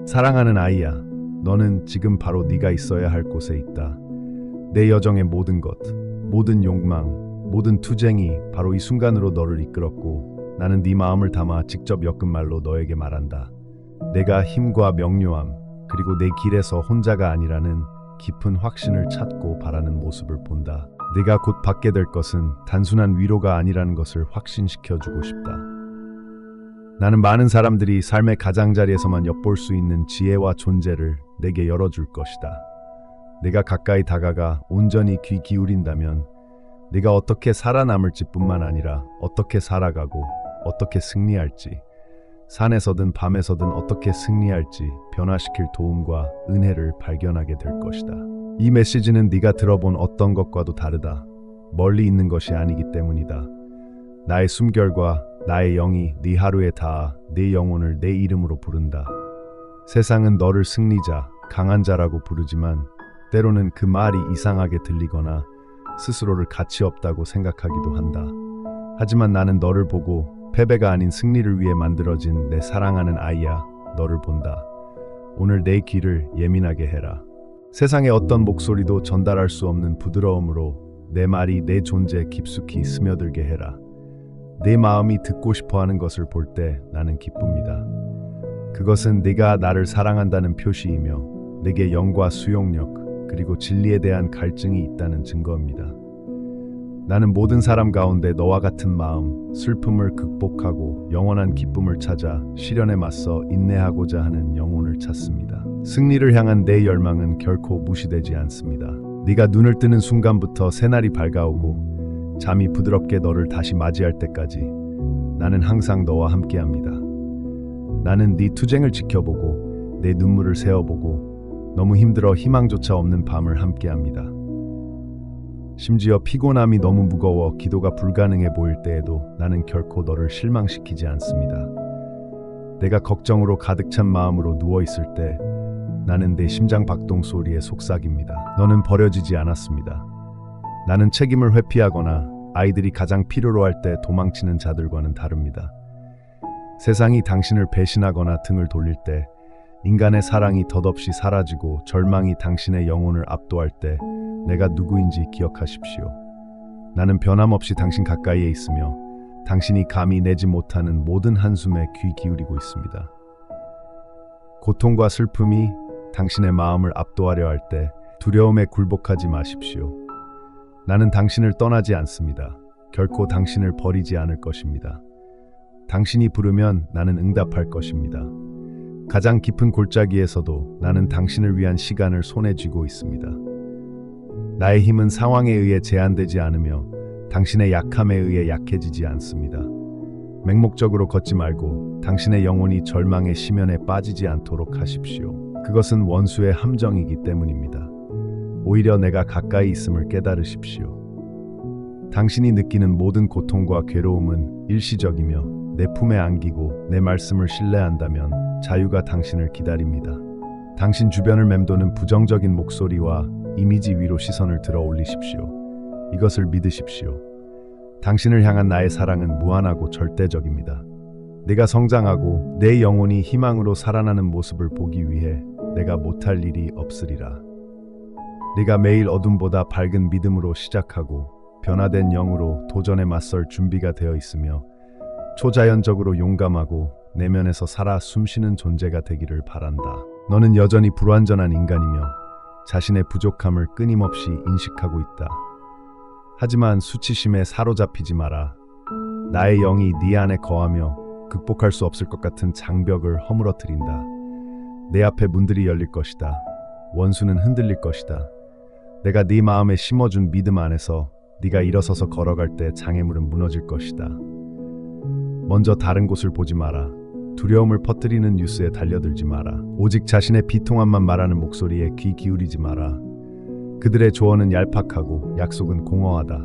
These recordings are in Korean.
사랑하는 아이야, 너는 지금 바로 네가 있어야 할 곳에 있다. 내 여정의 모든 것, 모든 욕망, 모든 투쟁이 바로 이 순간으로 너를 이끌었고 나는 네 마음을 담아 직접 엮은 말로 너에게 말한다. 내가 힘과 명료함, 그리고 내 길에서 혼자가 아니라는 깊은 확신을 찾고 바라는 모습을 본다. 네가 곧 받게 될 것은 단순한 위로가 아니라는 것을 확신시켜주고 싶다. 나는 많은 사람들이 삶의 가장자리에서만 엿볼 수 있는 지혜와 존재를 내게 열어줄 것이다. 내가 가까이 다가가 온전히 귀 기울인다면 네가 어떻게 살아남을지 뿐만 아니라 어떻게 살아가고 어떻게 승리할지, 산에서든 밤에서든 어떻게 승리할지 변화시킬 도움과 은혜를 발견하게 될 것이다. 이 메시지는 네가 들어본 어떤 것과도 다르다. 멀리 있는 것이 아니기 때문이다. 나의 숨결과 나의 영이 네 하루에 닿아 네 영혼을 내 이름으로 부른다. 세상은 너를 승리자, 강한 자라고 부르지만 때로는 그 말이 이상하게 들리거나 스스로를 가치 없다고 생각하기도 한다. 하지만 나는 너를 보고 패배가 아닌 승리를 위해 만들어진 내 사랑하는 아이야, 너를 본다. 오늘 내 귀를 예민하게 해라. 세상의 어떤 목소리도 전달할 수 없는 부드러움으로 내 말이 내 존재에 깊숙이 스며들게 해라. 내 마음이 듣고 싶어하는 것을 볼 때 나는 기쁩니다. 그것은 네가 나를 사랑한다는 표시이며 내게 영과 수용력 그리고 진리에 대한 갈증이 있다는 증거입니다. 나는 모든 사람 가운데 너와 같은 마음, 슬픔을 극복하고 영원한 기쁨을 찾아 시련에 맞서 인내하고자 하는 영혼을 찾습니다. 승리를 향한 내 열망은 결코 무시되지 않습니다. 네가 눈을 뜨는 순간부터 새날이 밝아오고 잠이 부드럽게 너를 다시 맞이할 때까지 나는 항상 너와 함께합니다. 나는 네 투쟁을 지켜보고 내 눈물을 세어보고 너무 힘들어 희망조차 없는 밤을 함께합니다. 심지어 피곤함이 너무 무거워 기도가 불가능해 보일 때에도 나는 결코 너를 실망시키지 않습니다. 내가 걱정으로 가득 찬 마음으로 누워있을 때 나는 내 심장 박동 소리에 속삭입니다. 너는 버려지지 않았습니다. 나는 책임을 회피하거나 아이들이 가장 필요로 할 때 도망치는 자들과는 다릅니다. 세상이 당신을 배신하거나 등을 돌릴 때, 인간의 사랑이 덧없이 사라지고 절망이 당신의 영혼을 압도할 때 내가 누구인지 기억하십시오. 나는 변함없이 당신 가까이에 있으며 당신이 감히 내지 못하는 모든 한숨에 귀 기울이고 있습니다. 고통과 슬픔이 당신의 마음을 압도하려 할 때 두려움에 굴복하지 마십시오. 나는 당신을 떠나지 않습니다. 결코 당신을 버리지 않을 것입니다. 당신이 부르면 나는 응답할 것입니다. 가장 깊은 골짜기에서도 나는 당신을 위한 시간을 손에 쥐고 있습니다. 나의 힘은 상황에 의해 제한되지 않으며 당신의 약함에 의해 약해지지 않습니다. 맹목적으로 걷지 말고 당신의 영혼이 절망의 심연에 빠지지 않도록 하십시오. 그것은 원수의 함정이기 때문입니다. 오히려 내가 가까이 있음을 깨달으십시오. 당신이 느끼는 모든 고통과 괴로움은 일시적이며 내 품에 안기고 내 말씀을 신뢰한다면 자유가 당신을 기다립니다. 당신 주변을 맴도는 부정적인 목소리와 이미지 위로 시선을 들어 올리십시오. 이것을 믿으십시오. 당신을 향한 나의 사랑은 무한하고 절대적입니다. 내가 성장하고 내 영혼이 희망으로 살아나는 모습을 보기 위해 내가 못할 일이 없으리라. 네가 매일 어둠보다 밝은 믿음으로 시작하고 변화된 영으로 도전에 맞설 준비가 되어 있으며 초자연적으로 용감하고 내면에서 살아 숨쉬는 존재가 되기를 바란다. 너는 여전히 불완전한 인간이며 자신의 부족함을 끊임없이 인식하고 있다. 하지만 수치심에 사로잡히지 마라. 나의 영이 네 안에 거하며 극복할 수 없을 것 같은 장벽을 허물어뜨린다. 내 앞에 문들이 열릴 것이다. 원수는 흔들릴 것이다. 내가 네 마음에 심어준 믿음 안에서 네가 일어서서 걸어갈 때 장애물은 무너질 것이다. 먼저 다른 곳을 보지 마라. 두려움을 퍼뜨리는 뉴스에 달려들지 마라. 오직 자신의 비통함만 말하는 목소리에 귀 기울이지 마라. 그들의 조언은 얄팍하고 약속은 공허하다.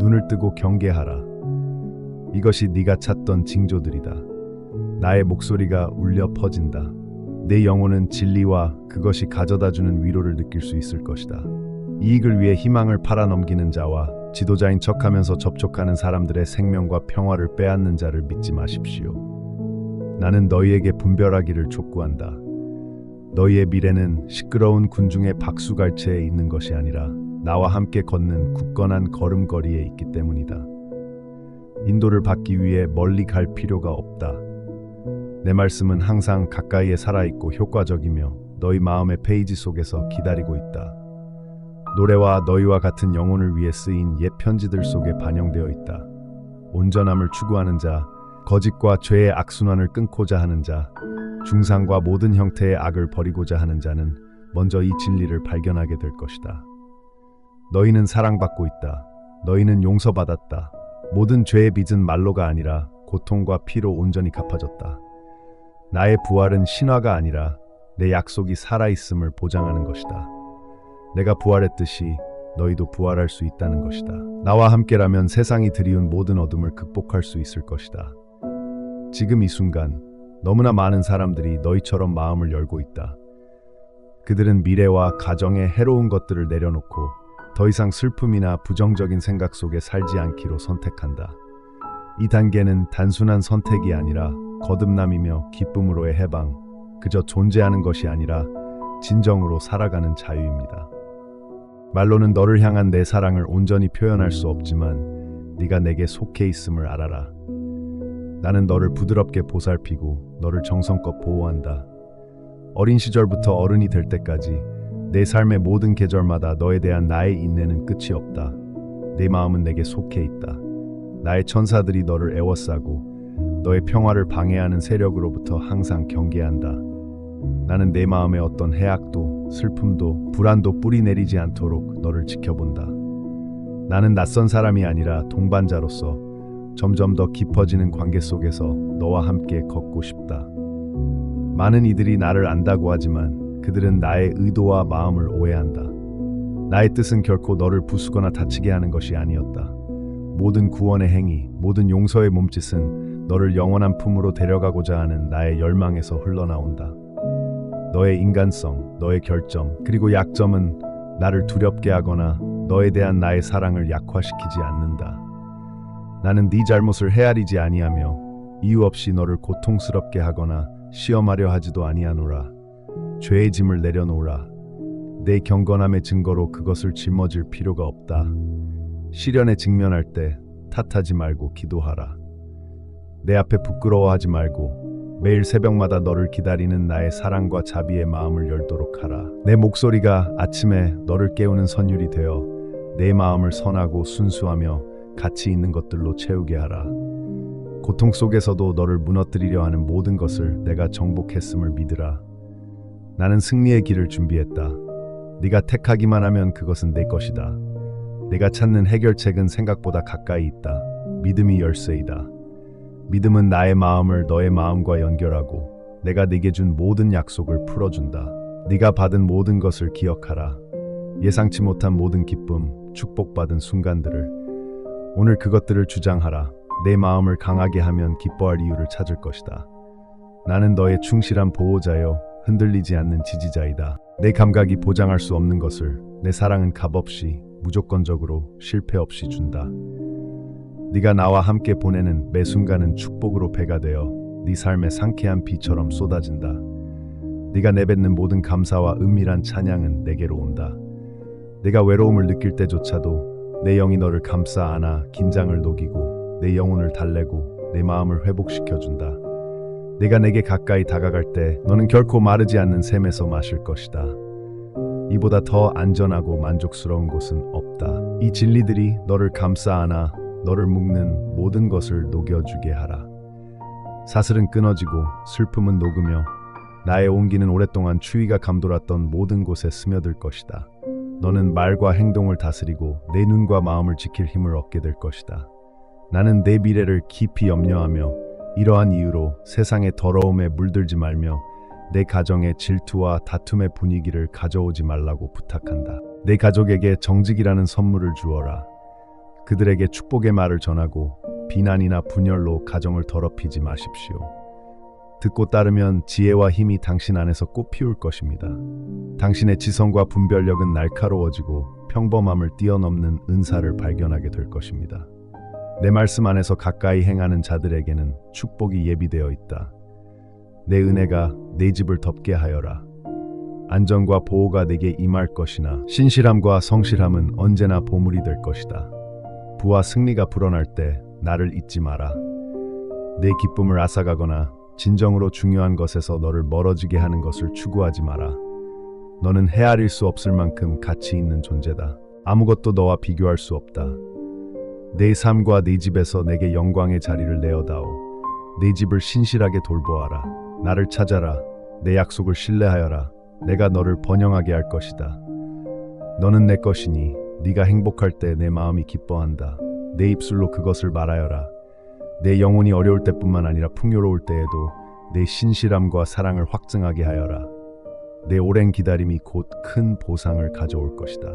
눈을 뜨고 경계하라. 이것이 네가 찾던 징조들이다. 나의 목소리가 울려 퍼진다. 내 영혼은 진리와 그것이 가져다주는 위로를 느낄 수 있을 것이다. 이익을 위해 희망을 팔아넘기는 자와 지도자인 척하면서 접촉하는 사람들의 생명과 평화를 빼앗는 자를 믿지 마십시오. 나는 너희에게 분별하기를 촉구한다. 너희의 미래는 시끄러운 군중의 박수갈채에 있는 것이 아니라 나와 함께 걷는 굳건한 걸음걸이에 있기 때문이다. 인도를 받기 위해 멀리 갈 필요가 없다. 내 말씀은 항상 가까이에 살아있고 효과적이며 너희 마음의 페이지 속에서 기다리고 있다. 노래와 너희와 같은 영혼을 위해 쓰인 옛 편지들 속에 반영되어 있다. 온전함을 추구하는 자, 거짓과 죄의 악순환을 끊고자 하는 자, 중상과 모든 형태의 악을 버리고자 하는 자는 먼저 이 진리를 발견하게 될 것이다. 너희는 사랑받고 있다. 너희는 용서받았다. 모든 죄의 빚은 말로가 아니라 고통과 피로 온전히 갚아졌다. 나의 부활은 신화가 아니라 내 약속이 살아있음을 보장하는 것이다. 내가 부활했듯이 너희도 부활할 수 있다는 것이다. 나와 함께라면 세상이 들이운 모든 어둠을 극복할 수 있을 것이다. 지금 이 순간 너무나 많은 사람들이 너희처럼 마음을 열고 있다. 그들은 미래와 가정의 해로운 것들을 내려놓고 더 이상 슬픔이나 부정적인 생각 속에 살지 않기로 선택한다. 이 단계는 단순한 선택이 아니라 거듭남이며 기쁨으로의 해방, 그저 존재하는 것이 아니라 진정으로 살아가는 자유입니다. 말로는 너를 향한 내 사랑을 온전히 표현할 수 없지만 네가 내게 속해 있음을 알아라. 나는 너를 부드럽게 보살피고 너를 정성껏 보호한다. 어린 시절부터 어른이 될 때까지 내 삶의 모든 계절마다 너에 대한 나의 인내는 끝이 없다. 내 마음은 내게 속해 있다. 나의 천사들이 너를 애워싸고 너의 평화를 방해하는 세력으로부터 항상 경계한다. 나는 내 마음에 어떤 해악도 슬픔도 불안도 뿌리 내리지 않도록 너를 지켜본다. 나는 낯선 사람이 아니라 동반자로서 점점 더 깊어지는 관계 속에서 너와 함께 걷고 싶다. 많은 이들이 나를 안다고 하지만 그들은 나의 의도와 마음을 오해한다. 나의 뜻은 결코 너를 부수거나 다치게 하는 것이 아니었다. 모든 구원의 행위, 모든 용서의 몸짓은 너를 영원한 품으로 데려가고자 하는 나의 열망에서 흘러나온다. 너의 인간성, 너의 결점, 그리고 약점은 나를 두렵게 하거나 너에 대한 나의 사랑을 약화시키지 않는다. 나는 네 잘못을 헤아리지 아니하며 이유 없이 너를 고통스럽게 하거나 시험하려 하지도 아니하노라. 죄의 짐을 내려놓으라. 내 경건함의 증거로 그것을 짊어질 필요가 없다. 시련에 직면할 때 탓하지 말고 기도하라. 내 앞에 부끄러워하지 말고 매일 새벽마다 너를 기다리는 나의 사랑과 자비의 마음을 열도록 하라. 내 목소리가 아침에 너를 깨우는 선율이 되어 내 마음을 선하고 순수하며 가치 있는 것들로 채우게 하라. 고통 속에서도 너를 무너뜨리려 하는 모든 것을 내가 정복했음을 믿으라. 나는 승리의 길을 준비했다. 네가 택하기만 하면 그것은 내 것이다. 내가 찾는 해결책은 생각보다 가까이 있다. 믿음이 열쇠이다. 믿음은 나의 마음을 너의 마음과 연결하고 내가 네게 준 모든 약속을 풀어준다. 네가 받은 모든 것을 기억하라. 예상치 못한 모든 기쁨, 축복받은 순간들을. 오늘 그것들을 주장하라. 내 마음을 강하게 하면 기뻐할 이유를 찾을 것이다. 나는 너의 충실한 보호자여 흔들리지 않는 지지자이다. 내 감각이 보장할 수 없는 것을 내 사랑은 값없이 무조건적으로 실패 없이 준다. 네가 나와 함께 보내는 매 순간은 축복으로 배가 되어 네 삶의 상쾌한 비처럼 쏟아진다. 네가 내뱉는 모든 감사와 은밀한 찬양은 내게로 온다. 내가 외로움을 느낄 때조차도 내 영이 너를 감싸 안아 긴장을 녹이고 내 영혼을 달래고 내 마음을 회복시켜준다. 내가 내게 가까이 다가갈 때 너는 결코 마르지 않는 샘에서 마실 것이다. 이보다 더 안전하고 만족스러운 곳은 없다. 이 진리들이 너를 감싸 안아 너를 묶는 모든 것을 녹여주게 하라. 사슬은 끊어지고 슬픔은 녹으며 나의 온기는 오랫동안 추위가 감돌았던 모든 곳에 스며들 것이다. 너는 말과 행동을 다스리고 내 눈과 마음을 지킬 힘을 얻게 될 것이다. 나는 내 미래를 깊이 염려하며 이러한 이유로 세상의 더러움에 물들지 말며 내 가정에 질투와 다툼의 분위기를 가져오지 말라고 부탁한다. 내 가족에게 정직이라는 선물을 주어라. 그들에게 축복의 말을 전하고 비난이나 분열로 가정을 더럽히지 마십시오. 듣고 따르면 지혜와 힘이 당신 안에서 꽃피울 것입니다. 당신의 지성과 분별력은 날카로워지고 평범함을 뛰어넘는 은사를 발견하게 될 것입니다. 내 말씀 안에서 가까이 행하는 자들에게는 축복이 예비되어 있다. 내 은혜가 내 집을 덮게 하여라. 안전과 보호가 내게 임할 것이나 신실함과 성실함은 언제나 보물이 될 것이다. 부와 승리가 불어날 때 나를 잊지 마라. 내 기쁨을 앗아가거나 진정으로 중요한 것에서 너를 멀어지게 하는 것을 추구하지 마라. 너는 헤아릴 수 없을 만큼 가치 있는 존재다. 아무것도 너와 비교할 수 없다. 내 삶과 네 집에서 내게 영광의 자리를 내어다오. 네 집을 신실하게 돌보아라. 나를 찾아라. 내 약속을 신뢰하여라. 내가 너를 번영하게 할 것이다. 너는 내 것이니 네가 행복할 때 내 마음이 기뻐한다. 내 입술로 그것을 말하여라. 내 영혼이 어려울 때뿐만 아니라 풍요로울 때에도 내 신실함과 사랑을 확증하게 하여라. 내 오랜 기다림이 곧 큰 보상을 가져올 것이다.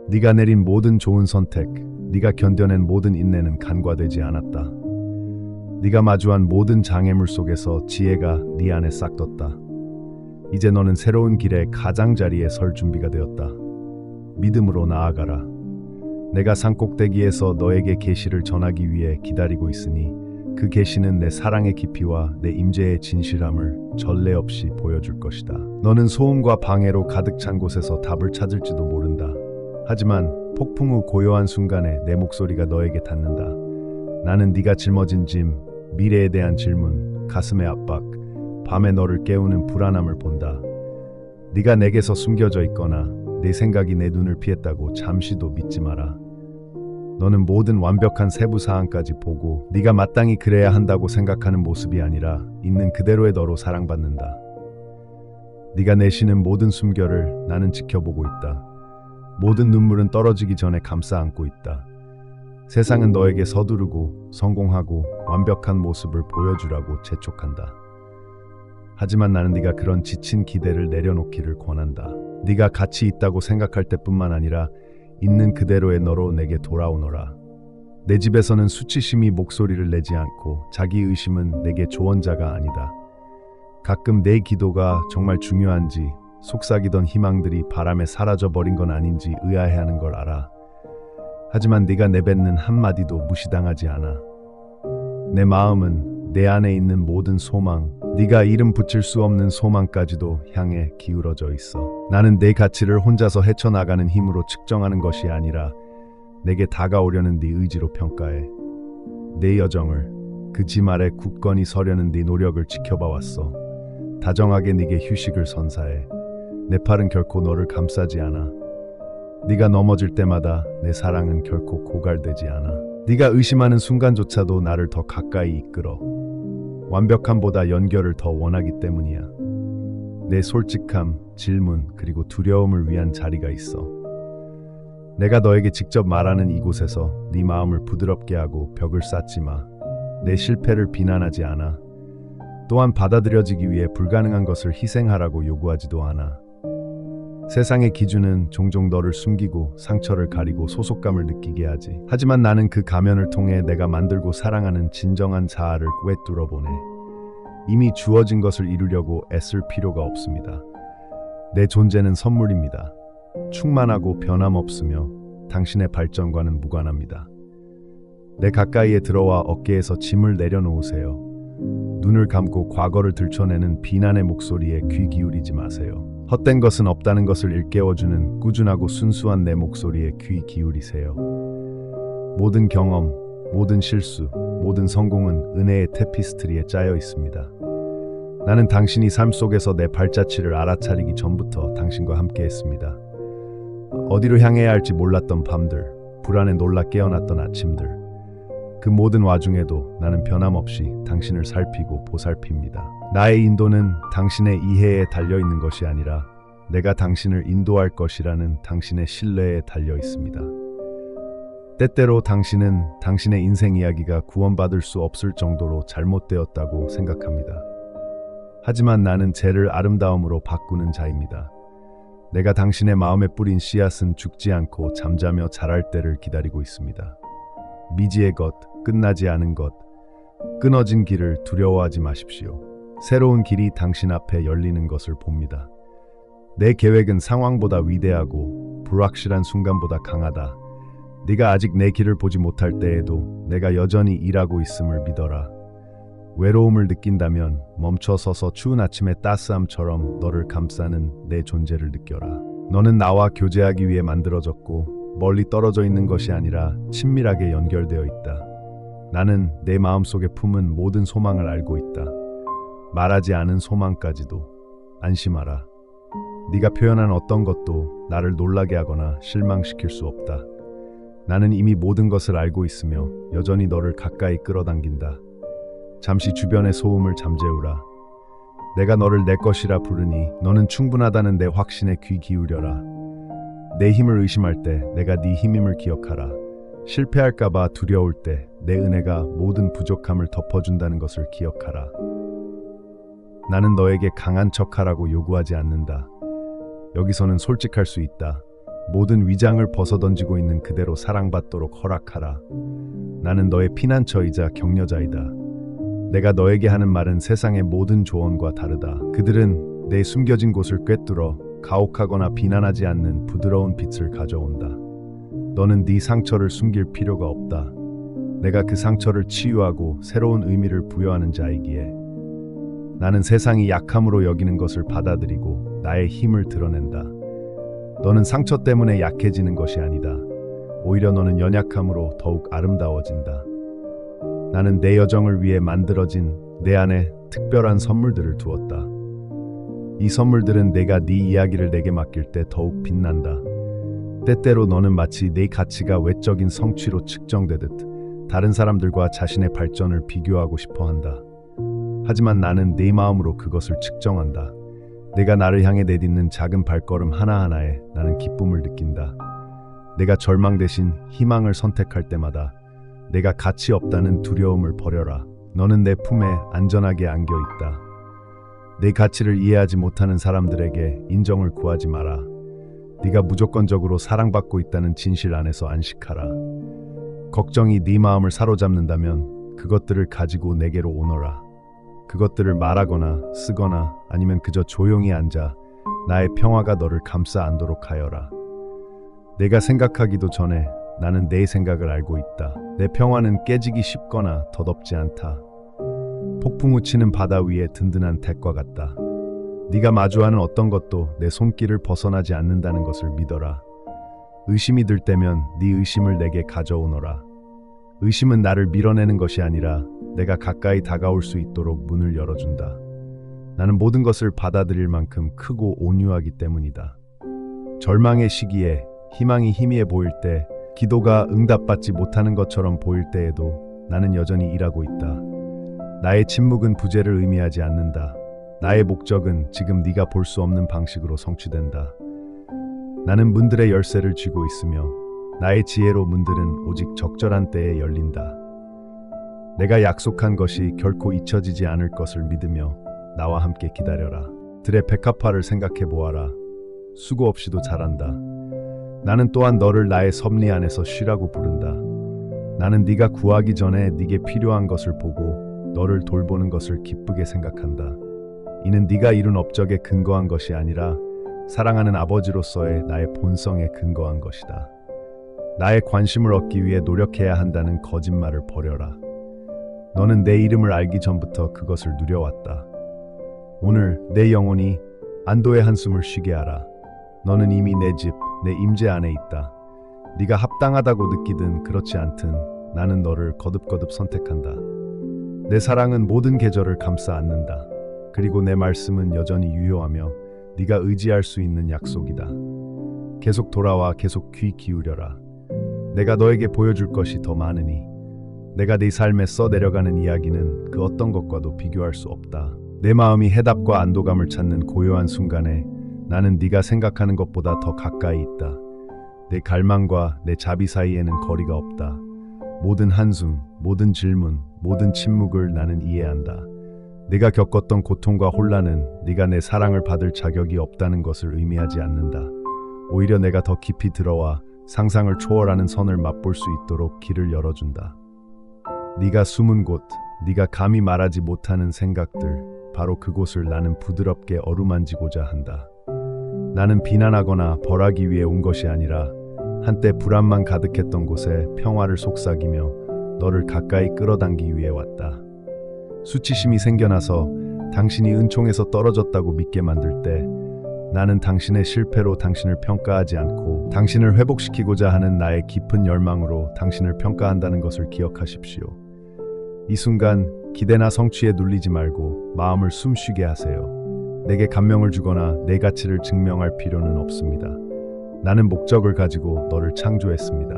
네가 내린 모든 좋은 선택, 네가 견뎌낸 모든 인내는 간과되지 않았다. 네가 마주한 모든 장애물 속에서 지혜가 네 안에 싹 떴다. 이제 너는 새로운 길의 가장자리에 설 준비가 되었다. 믿음으로 나아가라. 내가 산꼭대기에서 너에게 계시를 전하기 위해 기다리고 있으니 그 계시는 내 사랑의 깊이와 내 임재의 진실함을 전례 없이 보여줄 것이다. 너는 소음과 방해로 가득 찬 곳에서 답을 찾을지도 모른다. 하지만 폭풍 후 고요한 순간에 내 목소리가 너에게 닿는다. 나는 네가 짊어진 짐, 미래에 대한 질문, 가슴의 압박, 밤에 너를 깨우는 불안함을 본다. 네가 내게서 숨겨져 있거나 내 생각이 내 눈을 피했다고 잠시도 믿지 마라. 너는 모든 완벽한 세부 사항까지 보고 네가 마땅히 그래야 한다고 생각하는 모습이 아니라 있는 그대로의 너로 사랑받는다. 네가 내쉬는 모든 숨결을 나는 지켜보고 있다. 모든 눈물은 떨어지기 전에 감싸 안고 있다. 세상은 너에게 서두르고 성공하고 완벽한 모습을 보여주라고 재촉한다. 하지만 나는 네가 그런 지친 기대를 내려놓기를 권한다. 네가 가치 있다고 생각할 때뿐만 아니라 있는 그대로의 너로 내게 돌아오너라. 내 집에서는 수치심이 목소리를 내지 않고 자기 의심은 내게 조언자가 아니다. 가끔 내 기도가 정말 중요한지, 속삭이던 희망들이 바람에 사라져버린 건 아닌지 의아해하는 걸 알아. 하지만 네가 내뱉는 한마디도 무시당하지 않아. 내 마음은 내 안에 있는 모든 소망, 네가 이름 붙일 수 없는 소망까지도 향해 기울어져 있어. 나는 내 가치를 혼자서 헤쳐나가는 힘으로 측정하는 것이 아니라 내게 다가오려는 네 의지로 평가해. 내 여정을, 그 짐 아래 굳건히 서려는 네 노력을 지켜봐 왔어. 다정하게 네게 휴식을 선사해. 내 팔은 결코 너를 감싸지 않아. 네가 넘어질 때마다 내 사랑은 결코 고갈되지 않아. 네가 의심하는 순간조차도 나를 더 가까이 이끌어. 완벽함보다 연결을 더 원하기 때문이야. 내 솔직함, 질문, 그리고 두려움을 위한 자리가 있어. 내가 너에게 직접 말하는 이곳에서 네 마음을 부드럽게 하고 벽을 쌓지 마. 내 실패를 비난하지 않아. 또한 받아들여지기 위해 불가능한 것을 희생하라고 요구하지도 않아. 세상의 기준은 종종 너를 숨기고 상처를 가리고 소속감을 느끼게 하지. 하지만 나는 그 가면을 통해 내가 만들고 사랑하는 진정한 자아를 꿰뚫어 보네. 이미 주어진 것을 이루려고 애쓸 필요가 없습니다. 내 존재는 선물입니다. 충만하고 변함없으며 당신의 발전과는 무관합니다. 내 가까이에 들어와 어깨에서 짐을 내려놓으세요. 눈을 감고 과거를 들춰내는 비난의 목소리에 귀 기울이지 마세요. 헛된 것은 없다는 것을 일깨워주는 꾸준하고 순수한 내 목소리에 귀 기울이세요. 모든 경험, 모든 실수, 모든 성공은 은혜의 테피스트리에 짜여 있습니다. 나는 당신이 삶 속에서 내 발자취를 알아차리기 전부터 당신과 함께 했습니다. 어디로 향해야 할지 몰랐던 밤들, 불안에 놀라 깨어났던 아침들, 그 모든 와중에도 나는 변함없이 당신을 살피고 보살핍니다. 나의 인도는 당신의 이해에 달려있는 것이 아니라 내가 당신을 인도할 것이라는 당신의 신뢰에 달려 있습니다. 때때로 당신은 당신의 인생 이야기가 구원받을 수 없을 정도로 잘못되었다고 생각합니다. 하지만 나는 죄를 아름다움으로 바꾸는 자입니다. 내가 당신의 마음에 뿌린 씨앗은 죽지 않고 잠자며 자랄 때를 기다리고 있습니다. 미지의 것, 끝나지 않은 것, 끊어진 길을 두려워하지 마십시오. 새로운 길이 당신 앞에 열리는 것을 봅니다. 내 계획은 상황보다 위대하고 불확실한 순간보다 강하다. 네가 아직 내 길을 보지 못할 때에도 내가 여전히 일하고 있음을 믿어라. 외로움을 느낀다면 멈춰 서서 추운 아침의 따스함처럼 너를 감싸는 내 존재를 느껴라. 너는 나와 교제하기 위해 만들어졌고 멀리 떨어져 있는 것이 아니라 친밀하게 연결되어 있다. 나는 내 마음속에 품은 모든 소망을 알고 있다. 말하지 않은 소망까지도. 안심하라. 네가 표현한 어떤 것도 나를 놀라게 하거나 실망시킬 수 없다. 나는 이미 모든 것을 알고 있으며 여전히 너를 가까이 끌어당긴다. 잠시 주변의 소음을 잠재우라. 내가 너를 내 것이라 부르니 너는 충분하다는 내 확신에 귀 기울여라. 내 힘을 의심할 때 내가 네 힘임을 기억하라. 실패할까봐 두려울 때 내 은혜가 모든 부족함을 덮어준다는 것을 기억하라. 나는 너에게 강한 척하라고 요구하지 않는다. 여기서는 솔직할 수 있다. 모든 위장을 벗어던지고 있는 그대로 사랑받도록 허락하라. 나는 너의 피난처이자 격려자이다. 내가 너에게 하는 말은 세상의 모든 조언과 다르다. 그들은 내 숨겨진 곳을 꿰뚫어 가혹하거나 비난하지 않는 부드러운 빛을 가져온다. 너는 네 상처를 숨길 필요가 없다. 내가 그 상처를 치유하고 새로운 의미를 부여하는 자이기에. 나는 세상이 약함으로 여기는 것을 받아들이고 나의 힘을 드러낸다. 너는 상처 때문에 약해지는 것이 아니다. 오히려 너는 연약함으로 더욱 아름다워진다. 나는 내 여정을 위해 만들어진 내 안에 특별한 선물들을 두었다. 이 선물들은 내가 네 이야기를 내게 맡길 때 더욱 빛난다. 때때로 너는 마치 내 가치가 외적인 성취로 측정되듯 다른 사람들과 자신의 발전을 비교하고 싶어 한다. 하지만 나는 내 마음으로 그것을 측정한다. 내가 나를 향해 내딛는 작은 발걸음 하나하나에 나는 기쁨을 느낀다. 내가 절망 대신 희망을 선택할 때마다 내가 가치 없다는 두려움을 버려라. 너는 내 품에 안전하게 안겨 있다. 내 가치를 이해하지 못하는 사람들에게 인정을 구하지 마라. 네가 무조건적으로 사랑받고 있다는 진실 안에서 안식하라. 걱정이 네 마음을 사로잡는다면 그것들을 가지고 내게로 오너라. 그것들을 말하거나 쓰거나 아니면 그저 조용히 앉아 나의 평화가 너를 감싸 안도록 하여라. 내가 생각하기도 전에 나는 내 생각을 알고 있다. 내 평화는 깨지기 쉽거나 덧없지 않다. 폭풍 우치는 바다 위에 든든한 덱과 같다. 네가 마주하는 어떤 것도 내 손길을 벗어나지 않는다는 것을 믿어라. 의심이 들 때면 네 의심을 내게 가져오너라. 의심은 나를 밀어내는 것이 아니라 내가 가까이 다가올 수 있도록 문을 열어준다. 나는 모든 것을 받아들일 만큼 크고 온유하기 때문이다. 절망의 시기에 희망이 희미해 보일 때, 기도가 응답받지 못하는 것처럼 보일 때에도 나는 여전히 일하고 있다. 나의 침묵은 부재를 의미하지 않는다. 나의 목적은 지금 네가 볼 수 없는 방식으로 성취된다. 나는 문들의 열쇠를 쥐고 있으며 나의 지혜로 문들은 오직 적절한 때에 열린다. 내가 약속한 것이 결코 잊혀지지 않을 것을 믿으며 나와 함께 기다려라. 들의 백합화를 생각해 보아라. 수고 없이도 자란다. 나는 또한 너를 나의 섭리 안에서 쉬라고 부른다. 나는 네가 구하기 전에 네게 필요한 것을 보고 너를 돌보는 것을 기쁘게 생각한다. 이는 네가 이룬 업적에 근거한 것이 아니라 사랑하는 아버지로서의 나의 본성에 근거한 것이다. 나의 관심을 얻기 위해 노력해야 한다는 거짓말을 버려라. 너는 내 이름을 알기 전부터 그것을 누려왔다. 오늘 내 영혼이 안도의 한숨을 쉬게 하라. 너는 이미 내 집, 내 임재 안에 있다. 네가 합당하다고 느끼든 그렇지 않든 나는 너를 거듭거듭 선택한다. 내 사랑은 모든 계절을 감싸 안는다. 그리고 내 말씀은 여전히 유효하며 네가 의지할 수 있는 약속이다. 계속 돌아와 계속 귀 기울여라. 내가 너에게 보여줄 것이 더 많으니 내가 네 삶에 써내려가는 이야기는 그 어떤 것과도 비교할 수 없다. 내 마음이 해답과 안도감을 찾는 고요한 순간에 나는 네가 생각하는 것보다 더 가까이 있다. 내 갈망과 내 자비 사이에는 거리가 없다. 모든 한숨, 모든 질문, 모든 침묵을 나는 이해한다. 네가 겪었던 고통과 혼란은 네가 내 사랑을 받을 자격이 없다는 것을 의미하지 않는다. 오히려 내가 더 깊이 들어와 상상을 초월하는 선을 맛볼 수 있도록 길을 열어준다. 네가 숨은 곳, 네가 감히 말하지 못하는 생각들, 바로 그곳을 나는 부드럽게 어루만지고자 한다. 나는 비난하거나 벌하기 위해 온 것이 아니라 한때 불안만 가득했던 곳에 평화를 속삭이며 너를 가까이 끌어당기기 위해 왔다. 수치심이 생겨나서 당신이 은총에서 떨어졌다고 믿게 만들 때 나는 당신의 실패로 당신을 평가하지 않고 당신을 회복시키고자 하는 나의 깊은 열망으로 당신을 평가한다는 것을 기억하십시오. 이 순간 기대나 성취에 눌리지 말고 마음을 숨쉬게 하세요. 내게 감명을 주거나 내 가치를 증명할 필요는 없습니다. 나는 목적을 가지고 너를 창조했습니다.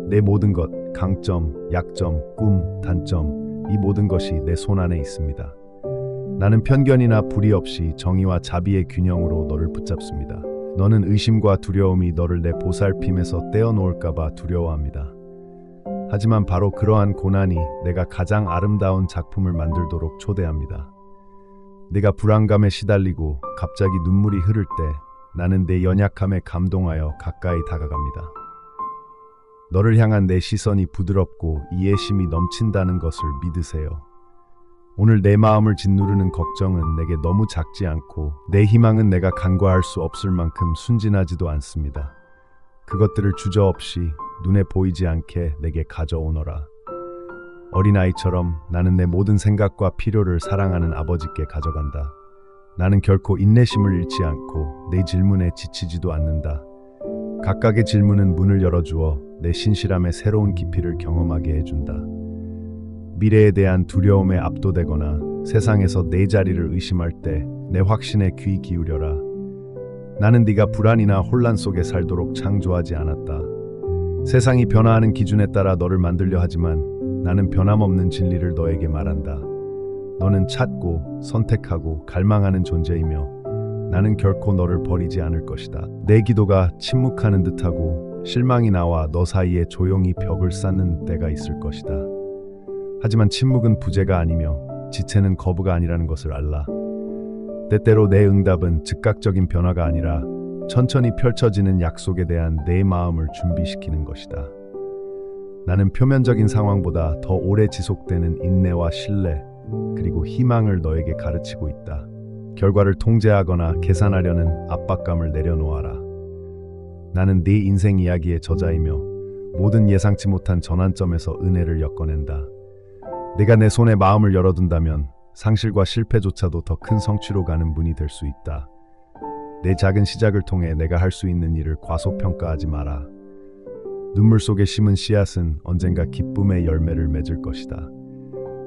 내 모든 것, 강점, 약점, 꿈, 단점, 이 모든 것이 내 손안에 있습니다. 나는 편견이나 불의 없이 정의와 자비의 균형으로 너를 붙잡습니다. 너는 의심과 두려움이 너를 내 보살핌에서 떼어놓을까봐 두려워합니다. 하지만 바로 그러한 고난이 내가 가장 아름다운 작품을 만들도록 초대합니다. 내가 불안감에 시달리고 갑자기 눈물이 흐를 때 나는 내 연약함에 감동하여 가까이 다가갑니다. 너를 향한 내 시선이 부드럽고 이해심이 넘친다는 것을 믿으세요. 오늘 내 마음을 짓누르는 걱정은 내게 너무 작지 않고 내 희망은 내가 간과할 수 없을 만큼 순진하지도 않습니다. 그것들을 주저없이 눈에 보이지 않게 내게 가져오너라. 어린아이처럼 나는 내 모든 생각과 필요를 사랑하는 아버지께 가져간다. 나는 결코 인내심을 잃지 않고 내 질문에 지치지도 않는다. 각각의 질문은 문을 열어주어 내 신실함의 새로운 깊이를 경험하게 해준다. 미래에 대한 두려움에 압도되거나 세상에서 내 자리를 의심할 때 내 확신에 귀 기울여라. 나는 네가 불안이나 혼란 속에 살도록 창조하지 않았다. 세상이 변화하는 기준에 따라 너를 만들려 하지만 나는 변함없는 진리를 너에게 말한다. 너는 찾고 선택하고 갈망하는 존재이며 나는 결코 너를 버리지 않을 것이다. 내 기도가 침묵하는 듯하고 실망이 나와 너 사이에 조용히 벽을 쌓는 때가 있을 것이다. 하지만 침묵은 부재가 아니며 지체는 거부가 아니라는 것을 알라. 때때로 내 응답은 즉각적인 변화가 아니라 천천히 펼쳐지는 약속에 대한 내 마음을 준비시키는 것이다. 나는 표면적인 상황보다 더 오래 지속되는 인내와 신뢰 그리고 희망을 너에게 가르치고 있다. 결과를 통제하거나 계산하려는 압박감을 내려놓아라. 나는 네 인생 이야기의 저자이며 모든 예상치 못한 전환점에서 은혜를 엮어낸다. 내가 내 손에 마음을 열어둔다면 상실과 실패조차도 더 큰 성취로 가는 문이 될 수 있다. 내 작은 시작을 통해 내가 할 수 있는 일을 과소평가하지 마라. 눈물 속에 심은 씨앗은 언젠가 기쁨의 열매를 맺을 것이다.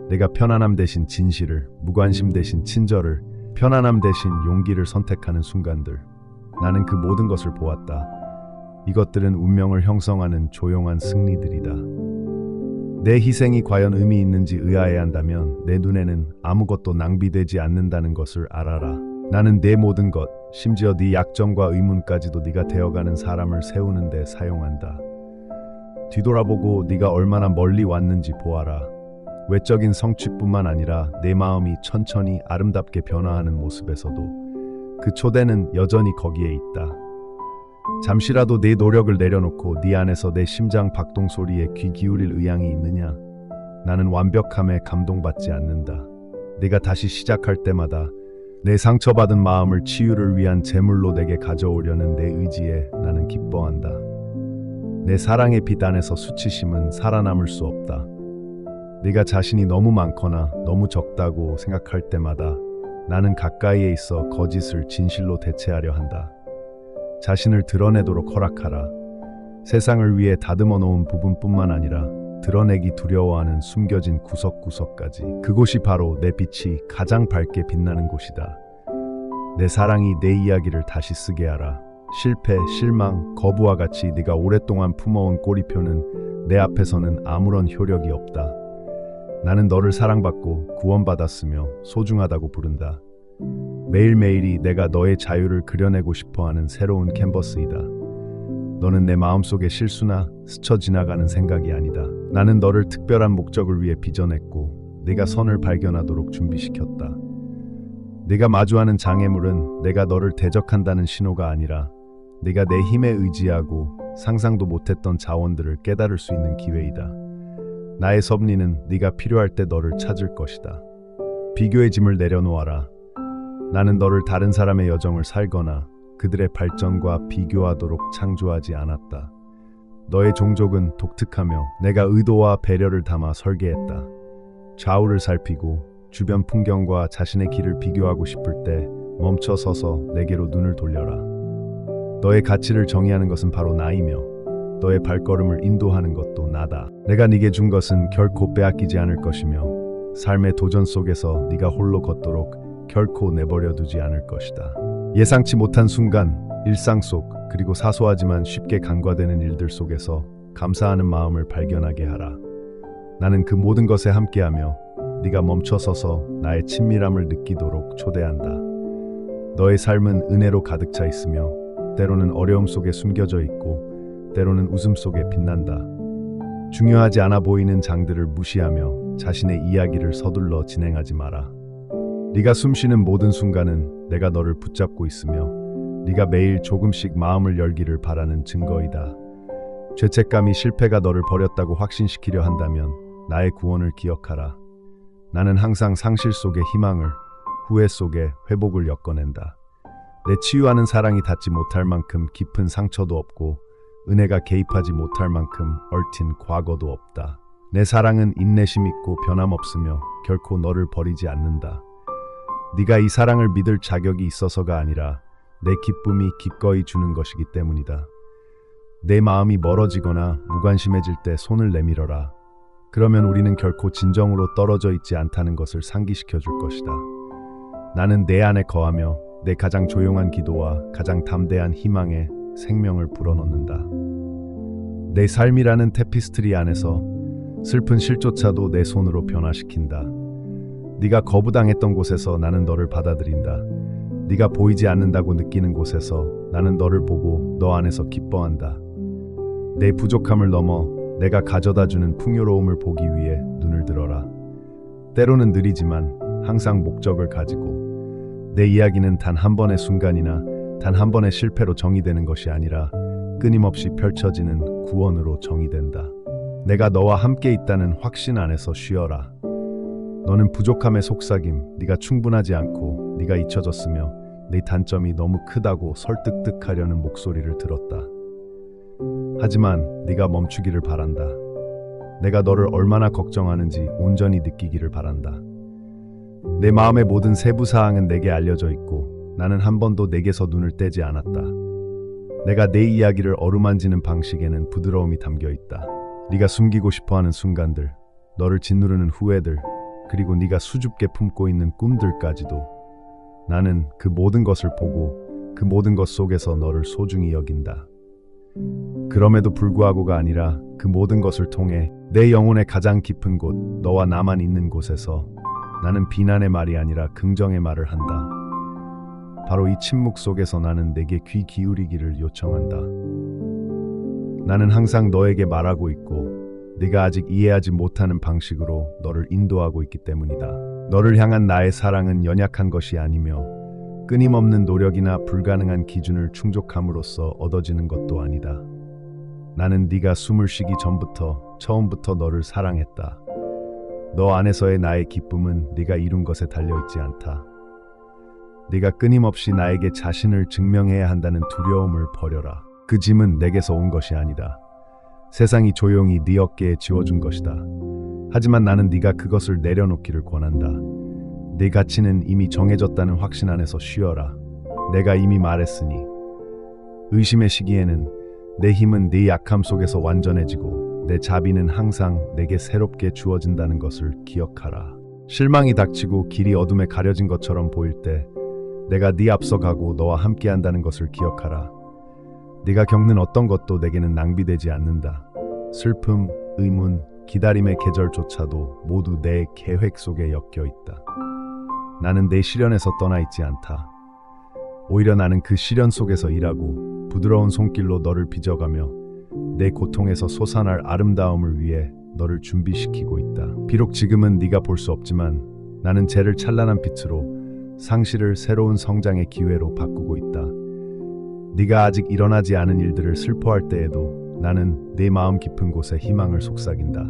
내가 편안함 대신 진실을, 무관심 대신 친절을, 편안함 대신 용기를 선택하는 순간들. 나는 그 모든 것을 보았다. 이것들은 운명을 형성하는 조용한 승리들이다. 내 희생이 과연 의미 있는지 의아해한다면 내 눈에는 아무것도 낭비되지 않는다는 것을 알아라. 나는 내 모든 것, 심지어 네 약점과 의문까지도 네가 되어가는 사람을 세우는 데 사용한다. 뒤돌아보고 네가 얼마나 멀리 왔는지 보아라. 외적인 성취뿐만 아니라 내 마음이 천천히 아름답게 변화하는 모습에서도 그 초대는 여전히 거기에 있다. 잠시라도 내 노력을 내려놓고 네 안에서 내 심장 박동 소리에 귀 기울일 의향이 있느냐? 나는 완벽함에 감동받지 않는다. 네가 다시 시작할 때마다 내 상처받은 마음을 치유를 위한 제물로 내게 가져오려는 내 의지에 나는 기뻐한다. 내 사랑의 빛 안에서 수치심은 살아남을 수 없다. 네가 자신이 너무 많거나 너무 적다고 생각할 때마다 나는 가까이에 있어 거짓을 진실로 대체하려 한다. 자신을 드러내도록 허락하라. 세상을 위해 다듬어 놓은 부분뿐만 아니라 드러내기 두려워하는 숨겨진 구석구석까지. 그곳이 바로 내 빛이 가장 밝게 빛나는 곳이다. 내 사랑이 내 이야기를 다시 쓰게 하라. 실패, 실망, 거부와 같이 네가 오랫동안 품어온 꼬리표는 내 앞에서는 아무런 효력이 없다. 나는 너를 사랑받고 구원받았으며 소중하다고 부른다. 매일매일이 내가 너의 자유를 그려내고 싶어하는 새로운 캔버스이다. 너는 내 마음속의 실수나 스쳐 지나가는 생각이 아니다. 나는 너를 특별한 목적을 위해 빚어냈고 네가 선을 발견하도록 준비시켰다. 네가 마주하는 장애물은 내가 너를 대적한다는 신호가 아니라 네가 내 힘에 의지하고 상상도 못했던 자원들을 깨달을 수 있는 기회이다. 나의 섭리는 네가 필요할 때 너를 찾을 것이다. 비교의 짐을 내려놓아라. 나는 너를 다른 사람의 여정을 살거나 그들의 발전과 비교하도록 창조하지 않았다. 너의 종족은 독특하며 내가 의도와 배려를 담아 설계했다. 좌우를 살피고 주변 풍경과 자신의 길을 비교하고 싶을 때 멈춰 서서 내게로 눈을 돌려라. 너의 가치를 정의하는 것은 바로 나이며 너의 발걸음을 인도하는 것도 나다. 내가 네게 준 것은 결코 빼앗기지 않을 것이며 삶의 도전 속에서 네가 홀로 걷도록 결코 내버려 두지 않을 것이다. 예상치 못한 순간, 일상 속, 그리고 사소하지만 쉽게 간과되는 일들 속에서 감사하는 마음을 발견하게 하라. 나는 그 모든 것에 함께하며 네가 멈춰 서서 나의 친밀함을 느끼도록 초대한다. 너의 삶은 은혜로 가득 차 있으며 때로는 어려움 속에 숨겨져 있고 때로는 웃음 속에 빛난다. 중요하지 않아 보이는 장들을 무시하며 자신의 이야기를 서둘러 진행하지 마라. 네가 숨쉬는 모든 순간은 내가 너를 붙잡고 있으며 네가 매일 조금씩 마음을 열기를 바라는 증거이다. 죄책감이 실패가 너를 버렸다고 확신시키려 한다면 나의 구원을 기억하라. 나는 항상 상실 속에 희망을, 후회 속에 회복을 엮어낸다. 내 치유하는 사랑이 닿지 못할 만큼 깊은 상처도 없고 은혜가 개입하지 못할 만큼 얼틴 과거도 없다. 내 사랑은 인내심 있고 변함없으며 결코 너를 버리지 않는다. 네가 이 사랑을 믿을 자격이 있어서가 아니라 내 기쁨이 기꺼이 주는 것이기 때문이다. 내 마음이 멀어지거나 무관심해질 때 손을 내밀어라. 그러면 우리는 결코 진정으로 떨어져 있지 않다는 것을 상기시켜 줄 것이다. 나는 내 안에 거하며 내 가장 조용한 기도와 가장 담대한 희망에 생명을 불어넣는다. 내 삶이라는 테피스트리 안에서 슬픈 실조차도 내 손으로 변화시킨다. 네가 거부당했던 곳에서 나는 너를 받아들인다. 네가 보이지 않는다고 느끼는 곳에서 나는 너를 보고 너 안에서 기뻐한다. 내 부족함을 넘어 내가 가져다주는 풍요로움을 보기 위해 눈을 들어라. 때로는 느리지만 항상 목적을 가지고 내 이야기는 단 한 번의 순간이나 단 한 번의 실패로 정의되는 것이 아니라 끊임없이 펼쳐지는 구원으로 정의된다. 내가 너와 함께 있다는 확신 안에서 쉬어라. 너는 부족함의 속삭임, 네가 충분하지 않고 네가 잊혀졌으며 네 단점이 너무 크다고 설득하려는 목소리를 들었다. 하지만 네가 멈추기를 바란다. 내가 너를 얼마나 걱정하는지 온전히 느끼기를 바란다. 내 마음의 모든 세부 사항은 내게 알려져 있고 나는 한 번도 내게서 눈을 떼지 않았다. 내가 내 이야기를 어루만지는 방식에는 부드러움이 담겨 있다. 네가 숨기고 싶어하는 순간들, 너를 짓누르는 후회들, 그리고 네가 수줍게 품고 있는 꿈들까지도 나는 그 모든 것을 보고 그 모든 것 속에서 너를 소중히 여긴다. 그럼에도 불구하고가 아니라 그 모든 것을 통해 내 영혼의 가장 깊은 곳, 너와 나만 있는 곳에서 나는 비난의 말이 아니라 긍정의 말을 한다. 바로 이 침묵 속에서 나는 내게 귀 기울이기를 요청한다. 나는 항상 너에게 말하고 있고 네가 아직 이해하지 못하는 방식으로 너를 인도하고 있기 때문이다. 너를 향한 나의 사랑은 연약한 것이 아니며 끊임없는 노력이나 불가능한 기준을 충족함으로써 얻어지는 것도 아니다. 나는 네가 숨을 쉬기 전부터 처음부터 너를 사랑했다. 너 안에서의 나의 기쁨은 네가 이룬 것에 달려있지 않다. 네가 끊임없이 나에게 자신을 증명해야 한다는 두려움을 버려라. 그 짐은 내게서 온 것이 아니다. 세상이 조용히 네 어깨에 지워준 것이다. 하지만 나는 네가 그것을 내려놓기를 권한다. 네 가치는 이미 정해졌다는 확신 안에서 쉬어라. 내가 이미 말했으니 의심의 시기에는 내 힘은 네 약함 속에서 완전해지고 내 자비는 항상 내게 새롭게 주어진다는 것을 기억하라. 실망이 닥치고 길이 어둠에 가려진 것처럼 보일 때 내가 네 앞서 가고 너와 함께한다는 것을 기억하라. 네가 겪는 어떤 것도 내게는 낭비되지 않는다. 슬픔, 의문, 기다림의 계절조차도 모두 내 계획 속에 엮여 있다. 나는 내 시련에서 떠나 있지 않다. 오히려 나는 그 시련 속에서 일하고 부드러운 손길로 너를 빚어가며 내 고통에서 솟아날 아름다움을 위해 너를 준비시키고 있다. 비록 지금은 네가 볼 수 없지만 나는 죄를 찬란한 빛으로 상실을 새로운 성장의 기회로 바꾸고 있다. 네가 아직 일어나지 않은 일들을 슬퍼할 때에도 나는 내 마음 깊은 곳에 희망을 속삭인다.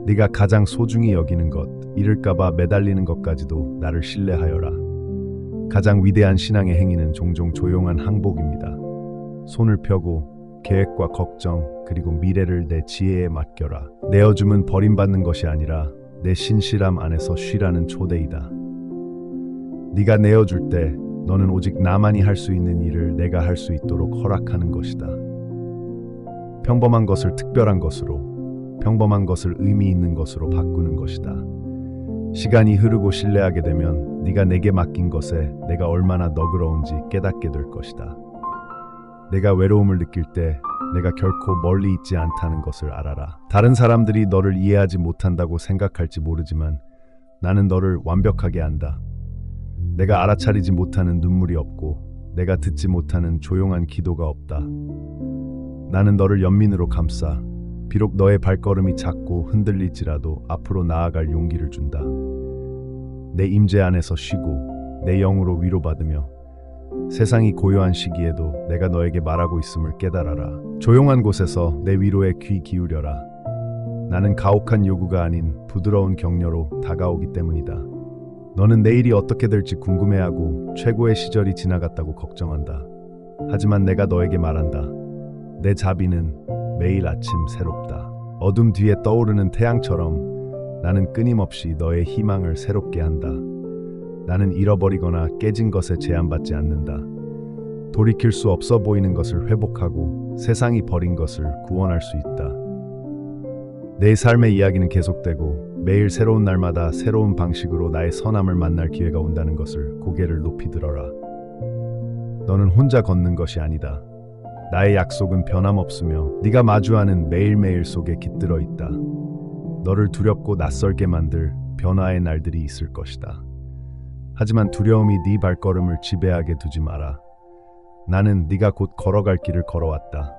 네가 가장 소중히 여기는 것, 잃을까봐 매달리는 것까지도 나를 신뢰하여라. 가장 위대한 신앙의 행위는 종종 조용한 항복입니다. 손을 펴고 계획과 걱정 그리고 미래를 내 지혜에 맡겨라. 내어줌은 버림받는 것이 아니라 내 신실함 안에서 쉬라는 초대이다. 네가 내어줄 때 너는 오직 나만이 할 수 있는 일을 내가 할 수 있도록 허락하는 것이다. 평범한 것을 특별한 것으로, 평범한 것을 의미 있는 것으로 바꾸는 것이다. 시간이 흐르고 신뢰하게 되면 네가 내게 맡긴 것에 내가 얼마나 너그러운지 깨닫게 될 것이다. 내가 외로움을 느낄 때 내가 결코 멀리 있지 않다는 것을 알아라. 다른 사람들이 너를 이해하지 못한다고 생각할지 모르지만 나는 너를 완벽하게 안다. 내가 알아차리지 못하는 눈물이 없고 내가 듣지 못하는 조용한 기도가 없다. 나는 너를 연민으로 감싸 비록 너의 발걸음이 작고 흔들릴지라도 앞으로 나아갈 용기를 준다. 내 임재 안에서 쉬고 내 영으로 위로받으며 세상이 고요한 시기에도 내가 너에게 말하고 있음을 깨달아라. 조용한 곳에서 내 위로에 귀 기울여라. 나는 가혹한 요구가 아닌 부드러운 격려로 다가오기 때문이다. 너는 내일이 어떻게 될지 궁금해하고 최고의 시절이 지나갔다고 걱정한다. 하지만 내가 너에게 말한다. 내 자비는 매일 아침 새롭다. 어둠 뒤에 떠오르는 태양처럼 나는 끊임없이 너의 희망을 새롭게 한다. 나는 잃어버리거나 깨진 것에 제한받지 않는다. 돌이킬 수 없어 보이는 것을 회복하고 세상이 버린 것을 구원할 수 있다. 내 삶의 이야기는 계속되고 매일 새로운 날마다 새로운 방식으로 나의 선함을 만날 기회가 온다는 것을 고개를 높이 들어라. 너는 혼자 걷는 것이 아니다. 나의 약속은 변함없으며 네가 마주하는 매일매일 속에 깃들어 있다. 너를 두렵고 낯설게 만들 변화의 날들이 있을 것이다. 하지만 두려움이 네 발걸음을 지배하게 두지 마라. 나는 네가 곧 걸어갈 길을 걸어왔다.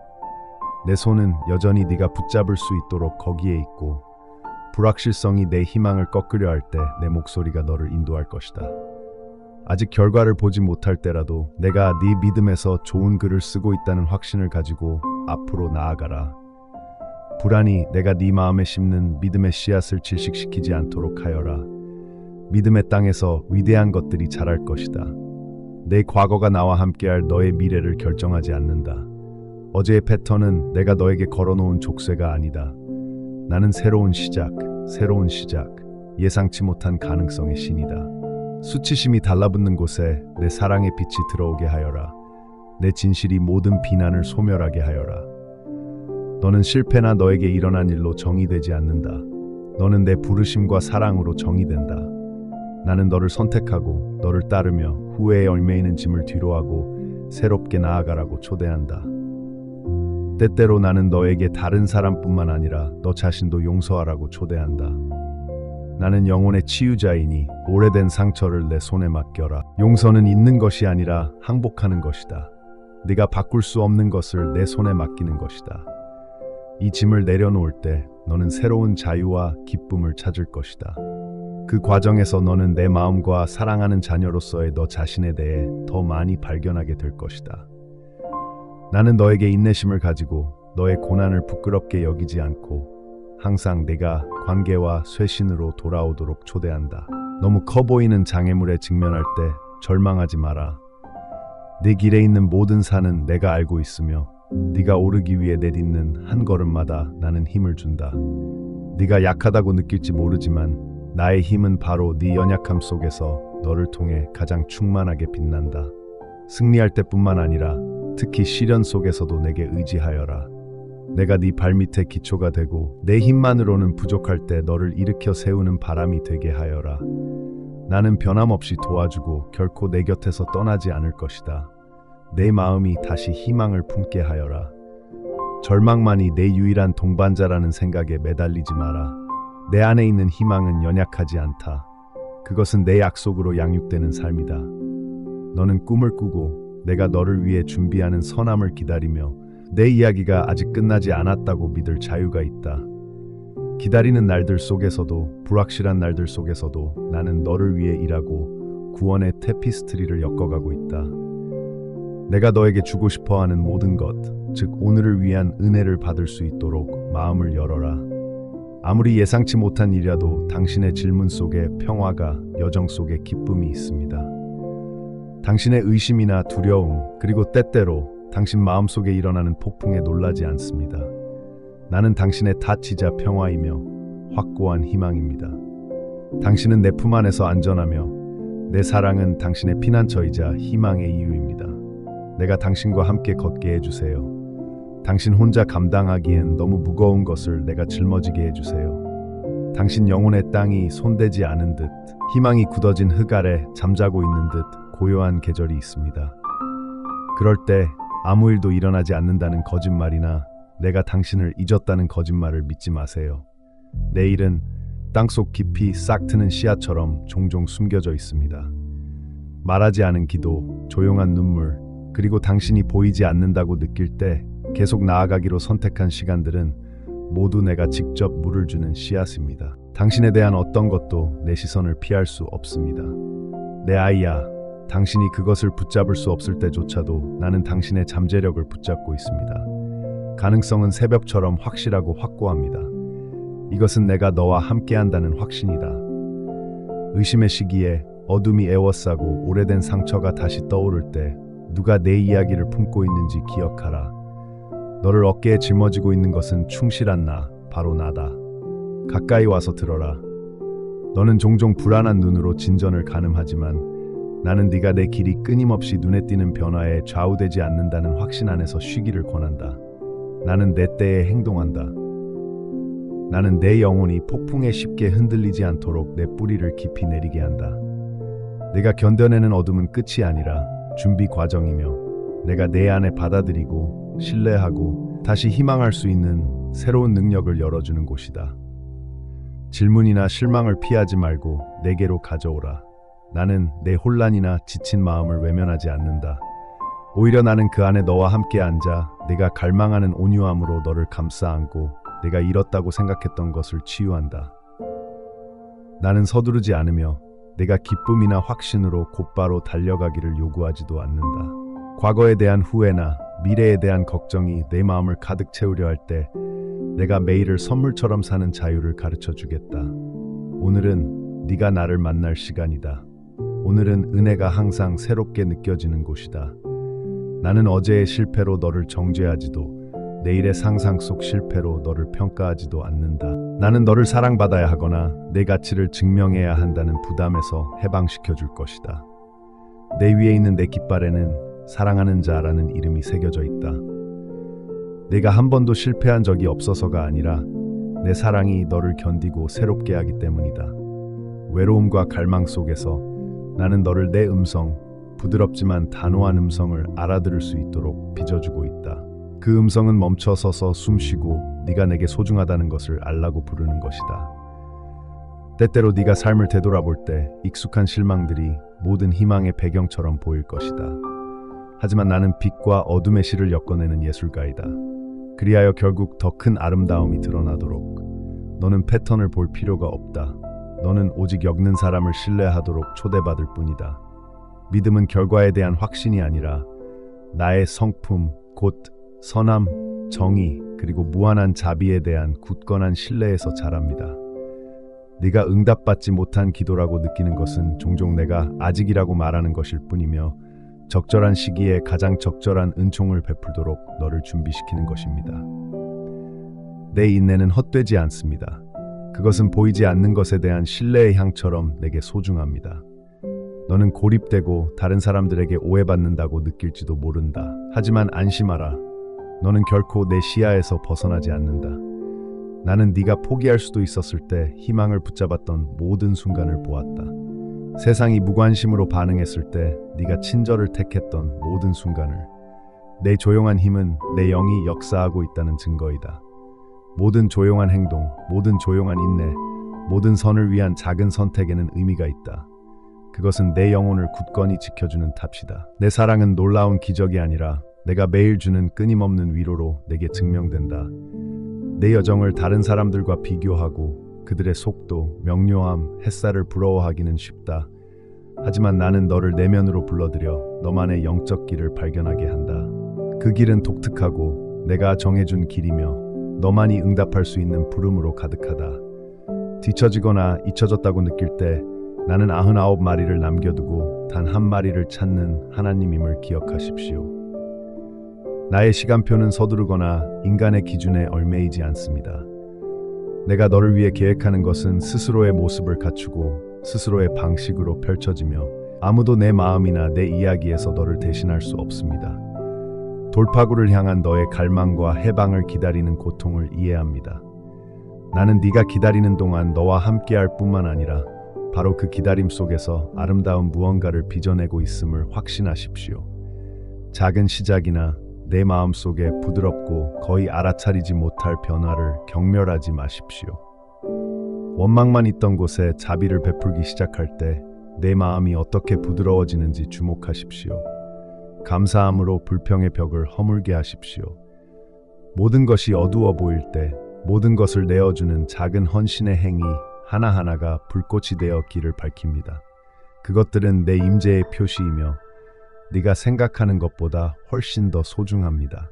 내 손은 여전히 네가 붙잡을 수 있도록 거기에 있고 불확실성이 내 희망을 꺾으려 할 때 내 목소리가 너를 인도할 것이다. 아직 결과를 보지 못할 때라도 내가 네 믿음에서 좋은 글을 쓰고 있다는 확신을 가지고 앞으로 나아가라. 불안이 내가 네 마음에 심는 믿음의 씨앗을 질식시키지 않도록 하여라. 믿음의 땅에서 위대한 것들이 자랄 것이다. 내 과거가 나와 함께할 너의 미래를 결정하지 않는다. 어제의 패턴은 내가 너에게 걸어놓은 족쇄가 아니다. 나는 새로운 시작, 예상치 못한 가능성의 신이다. 수치심이 달라붙는 곳에 내 사랑의 빛이 들어오게 하여라. 내 진실이 모든 비난을 소멸하게 하여라. 너는 실패나 너에게 일어난 일로 정의되지 않는다. 너는 내 부르심과 사랑으로 정의된다. 나는 너를 선택하고 너를 따르며 후회에 얽매이는 짐을 뒤로하고 새롭게 나아가라고 초대한다. 때때로 나는 너에게 다른 사람뿐만 아니라 너 자신도 용서하라고 초대한다. 나는 영혼의 치유자이니 오래된 상처를 내 손에 맡겨라. 용서는 잊는 것이 아니라 항복하는 것이다. 네가 바꿀 수 없는 것을 내 손에 맡기는 것이다. 이 짐을 내려놓을 때 너는 새로운 자유와 기쁨을 찾을 것이다. 그 과정에서 너는 내 마음과 사랑하는 자녀로서의 너 자신에 대해 더 많이 발견하게 될 것이다. 나는 너에게 인내심을 가지고 너의 고난을 부끄럽게 여기지 않고 항상 내가 관계와 쇄신으로 돌아오도록 초대한다. 너무 커 보이는 장애물에 직면할 때 절망하지 마라. 네 길에 있는 모든 산은 내가 알고 있으며 네가 오르기 위해 내딛는 한 걸음마다 나는 힘을 준다. 네가 약하다고 느낄지 모르지만 나의 힘은 바로 네 연약함 속에서 너를 통해 가장 충만하게 빛난다. 승리할 때뿐만 아니라 특히 시련 속에서도 내게 의지하여라. 내가 네 발밑에 기초가 되고 내 힘만으로는 부족할 때 너를 일으켜 세우는 바람이 되게 하여라. 나는 변함없이 도와주고 결코 내 곁에서 떠나지 않을 것이다. 내 마음이 다시 희망을 품게 하여라. 절망만이 내 유일한 동반자라는 생각에 매달리지 마라. 내 안에 있는 희망은 연약하지 않다. 그것은 내 약속으로 양육되는 삶이다. 너는 꿈을 꾸고 내가 너를 위해 준비하는 선함을 기다리며 내 이야기가 아직 끝나지 않았다고 믿을 자유가 있다. 기다리는 날들 속에서도 불확실한 날들 속에서도 나는 너를 위해 일하고 구원의 테피스트리를 엮어가고 있다. 내가 너에게 주고 싶어하는 모든 것, 즉 오늘을 위한 은혜를 받을 수 있도록 마음을 열어라. 아무리 예상치 못한 일이라도 당신의 질문 속에 평화가, 여정 속에 기쁨이 있습니다. 당신의 의심이나 두려움, 그리고 때때로 당신 마음속에 일어나는 폭풍에 놀라지 않습니다. 나는 당신의 다치자 평화이며 확고한 희망입니다. 당신은 내 품 안에서 안전하며 내 사랑은 당신의 피난처이자 희망의 이유입니다. 내가 당신과 함께 걷게 해주세요. 당신 혼자 감당하기엔 너무 무거운 것을 내가 짊어지게 해주세요. 당신 영혼의 땅이 손대지 않은 듯, 희망이 굳어진 흙 아래 잠자고 있는 듯 고요한 계절이 있습니다. 그럴 때 아무 일도 일어나지 않는다는 거짓말이나 내가 당신을 잊었다는 거짓말을 믿지 마세요. 내일은 땅속 깊이 싹 트는 씨앗처럼 종종 숨겨져 있습니다. 말하지 않은 기도, 조용한 눈물, 그리고 당신이 보이지 않는다고 느낄 때 계속 나아가기로 선택한 시간들은 모두 내가 직접 물을 주는 씨앗입니다. 당신에 대한 어떤 것도 내 시선을 피할 수 없습니다. 내 아이야, 당신이 그것을 붙잡을 수 없을 때조차도 나는 당신의 잠재력을 붙잡고 있습니다. 가능성은 새벽처럼 확실하고 확고합니다. 이것은 내가 너와 함께한다는 확신이다. 의심의 시기에 어둠이 에워싸고 오래된 상처가 다시 떠오를 때 누가 내 이야기를 품고 있는지 기억하라. 너를 어깨에 짊어지고 있는 것은 충실한 나, 바로 나다. 가까이 와서 들어라. 너는 종종 불안한 눈으로 진전을 가늠하지만 나는 네가 내 길이 끊임없이 눈에 띄는 변화에 좌우되지 않는다는 확신 안에서 쉬기를 권한다. 나는 내 때에 행동한다. 나는 내 영혼이 폭풍에 쉽게 흔들리지 않도록 내 뿌리를 깊이 내리게 한다. 내가 견뎌내는 어둠은 끝이 아니라 준비 과정이며 내가 내 안에 받아들이고 신뢰하고 다시 희망할 수 있는 새로운 능력을 열어주는 곳이다. 질문이나 실망을 피하지 말고 내게로 가져오라. 나는 내 혼란이나 지친 마음을 외면하지 않는다. 오히려 나는 그 안에 너와 함께 앉아 내가 갈망하는 온유함으로 너를 감싸 안고 내가 잃었다고 생각했던 것을 치유한다. 나는 서두르지 않으며 내가 기쁨이나 확신으로 곧바로 달려가기를 요구하지도 않는다. 과거에 대한 후회나 미래에 대한 걱정이 내 마음을 가득 채우려 할 때 내가 매일을 선물처럼 사는 자유를 가르쳐 주겠다. 오늘은 네가 나를 만날 시간이다. 오늘은 은혜가 항상 새롭게 느껴지는 곳이다. 나는 어제의 실패로 너를 정죄하지도 내일의 상상 속 실패로 너를 평가하지도 않는다. 나는 너를 사랑받아야 하거나 내 가치를 증명해야 한다는 부담에서 해방시켜 줄 것이다. 내 위에 있는 내 깃발에는 사랑하는 자라는 이름이 새겨져 있다. 내가 한 번도 실패한 적이 없어서가 아니라 내 사랑이 너를 견디고 새롭게 하기 때문이다. 외로움과 갈망 속에서 나는 너를 내 음성, 부드럽지만 단호한 음성을 알아들을 수 있도록 빚어주고 있다. 그 음성은 멈춰서서 숨쉬고 네가 내게 소중하다는 것을 알라고 부르는 것이다. 때때로 네가 삶을 되돌아볼 때 익숙한 실망들이 모든 희망의 배경처럼 보일 것이다. 하지만 나는 빛과 어둠의 실을 엮어내는 예술가이다. 그리하여 결국 더 큰 아름다움이 드러나도록 너는 패턴을 볼 필요가 없다. 너는 오직 엮는 사람을 신뢰하도록 초대받을 뿐이다. 믿음은 결과에 대한 확신이 아니라 나의 성품, 곧 선함, 정의, 그리고 무한한 자비에 대한 굳건한 신뢰에서 자랍니다. 네가 응답받지 못한 기도라고 느끼는 것은 종종 내가 아직이라고 말하는 것일 뿐이며 적절한 시기에 가장 적절한 은총을 베풀도록 너를 준비시키는 것입니다. 내 인내는 헛되지 않습니다. 그것은 보이지 않는 것에 대한 신뢰의 향처럼 내게 소중합니다. 너는 고립되고 다른 사람들에게 오해받는다고 느낄지도 모른다. 하지만 안심하라. 너는 결코 내 시야에서 벗어나지 않는다. 나는 네가 포기할 수도 있었을 때 희망을 붙잡았던 모든 순간을 보았다. 세상이 무관심으로 반응했을 때 네가 친절을 택했던 모든 순간을. 내 조용한 힘은 내 영이 역사하고 있다는 증거이다. 모든 조용한 행동, 모든 조용한 인내, 모든 선을 위한 작은 선택에는 의미가 있다. 그것은 내 영혼을 굳건히 지켜주는 탑시다. 내 사랑은 놀라운 기적이 아니라 내가 매일 주는 끊임없는 위로로 내게 증명된다. 내 여정을 다른 사람들과 비교하고 그들의 속도, 명료함, 햇살을 부러워하기는 쉽다. 하지만 나는 너를 내면으로 불러들여 너만의 영적 길을 발견하게 한다. 그 길은 독특하고 내가 정해준 길이며 너만이 응답할 수 있는 부름으로 가득하다. 뒤처지거나 잊혀졌다고 느낄 때 나는 99마리를 남겨두고 단 한 마리를 찾는 하나님임을 기억하십시오. 나의 시간표는 서두르거나 인간의 기준에 얽매이지 않습니다. 내가 너를 위해 계획하는 것은 스스로의 모습을 갖추고 스스로의 방식으로 펼쳐지며 아무도 내 마음이나 내 이야기에서 너를 대신할 수 없습니다. 돌파구를 향한 너의 갈망과 해방을 기다리는 고통을 이해합니다. 나는 네가 기다리는 동안 너와 함께할 뿐만 아니라 바로 그 기다림 속에서 아름다운 무언가를 빚어내고 있음을 확신하십시오. 작은 시작이나 내 마음속에 부드럽고 거의 알아차리지 못할 변화를 경멸하지 마십시오. 원망만 있던 곳에 자비를 베풀기 시작할 때 내 마음이 어떻게 부드러워지는지 주목하십시오. 감사함으로 불평의 벽을 허물게 하십시오. 모든 것이 어두워 보일 때 모든 것을 내어주는 작은 헌신의 행위 하나하나가 불꽃이 되어 길을 밝힙니다. 그것들은 내 임재의 표시이며 네가 생각하는 것보다 훨씬 더 소중합니다.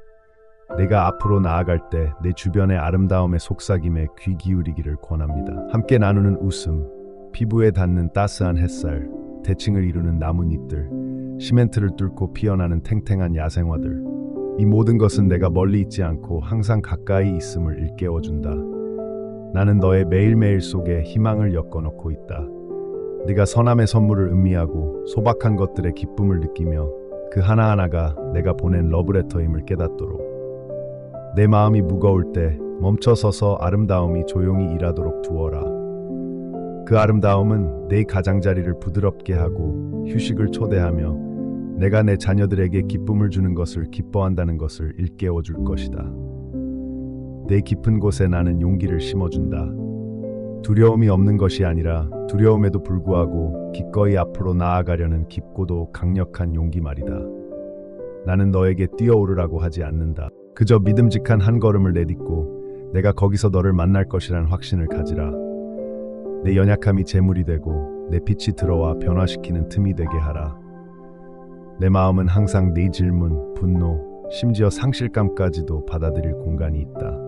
내가 앞으로 나아갈 때 내 주변의 아름다움의 속삭임에 귀 기울이기를 권합니다. 함께 나누는 웃음, 피부에 닿는 따스한 햇살, 대칭을 이루는 나뭇잎들, 시멘트를 뚫고 피어나는 탱탱한 야생화들. 이 모든 것은 내가 멀리 있지 않고 항상 가까이 있음을 일깨워준다. 나는 너의 매일매일 속에 희망을 엮어놓고 있다. 네가 선함의 선물을 음미하고 소박한 것들의 기쁨을 느끼며 그 하나하나가 내가 보낸 러브레터임을 깨닫도록. 내 마음이 무거울 때 멈춰서서 아름다움이 조용히 일하도록 두어라. 그 아름다움은 내 가장자리를 부드럽게 하고 휴식을 초대하며 내가 내 자녀들에게 기쁨을 주는 것을 기뻐한다는 것을 일깨워 줄 것이다. 내 깊은 곳에 나는 용기를 심어준다. 두려움이 없는 것이 아니라 두려움에도 불구하고 기꺼이 앞으로 나아가려는 깊고도 강력한 용기 말이다. 나는 너에게 뛰어오르라고 하지 않는다. 그저 믿음직한 한 걸음을 내딛고 내가 거기서 너를 만날 것이라는 확신을 가지라. 내 연약함이 재물이 되고 내 빛이 들어와 변화시키는 틈이 되게 하라. 내 마음은 항상 네 질문, 분노, 심지어 상실감까지도 받아들일 공간이 있다.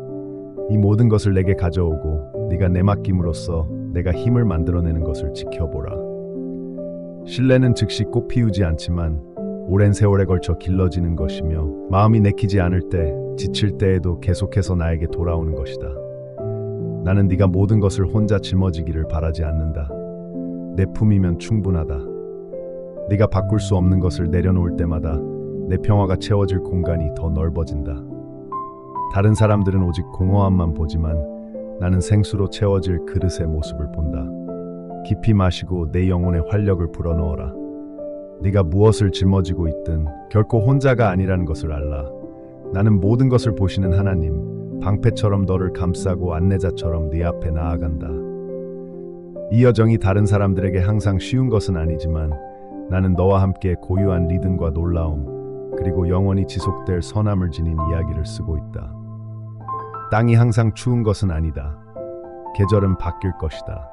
이 모든 것을 내게 가져오고 네가 내 맡김으로써 내가 힘을 만들어내는 것을 지켜보라. 신뢰는 즉시 꽃 피우지 않지만 오랜 세월에 걸쳐 길러지는 것이며 마음이 내키지 않을 때, 지칠 때에도 계속해서 나에게 돌아오는 것이다. 나는 네가 모든 것을 혼자 짊어지기를 바라지 않는다. 내 품이면 충분하다. 네가 바꿀 수 없는 것을 내려놓을 때마다 내 평화가 채워질 공간이 더 넓어진다. 다른 사람들은 오직 공허함만 보지만 나는 생수로 채워질 그릇의 모습을 본다. 깊이 마시고 내 영혼에 활력을 불어넣어라. 네가 무엇을 짊어지고 있든 결코 혼자가 아니라는 것을 알라. 나는 모든 것을 보시는 하나님, 방패처럼 너를 감싸고 안내자처럼 네 앞에 나아간다. 이 여정이 다른 사람들에게 항상 쉬운 것은 아니지만 나는 너와 함께 고유한 리듬과 놀라움, 그리고 영원히 지속될 선함을 지닌 이야기를 쓰고 있다. 땅이 항상 추운 것은 아니다. 계절은 바뀔 것이다.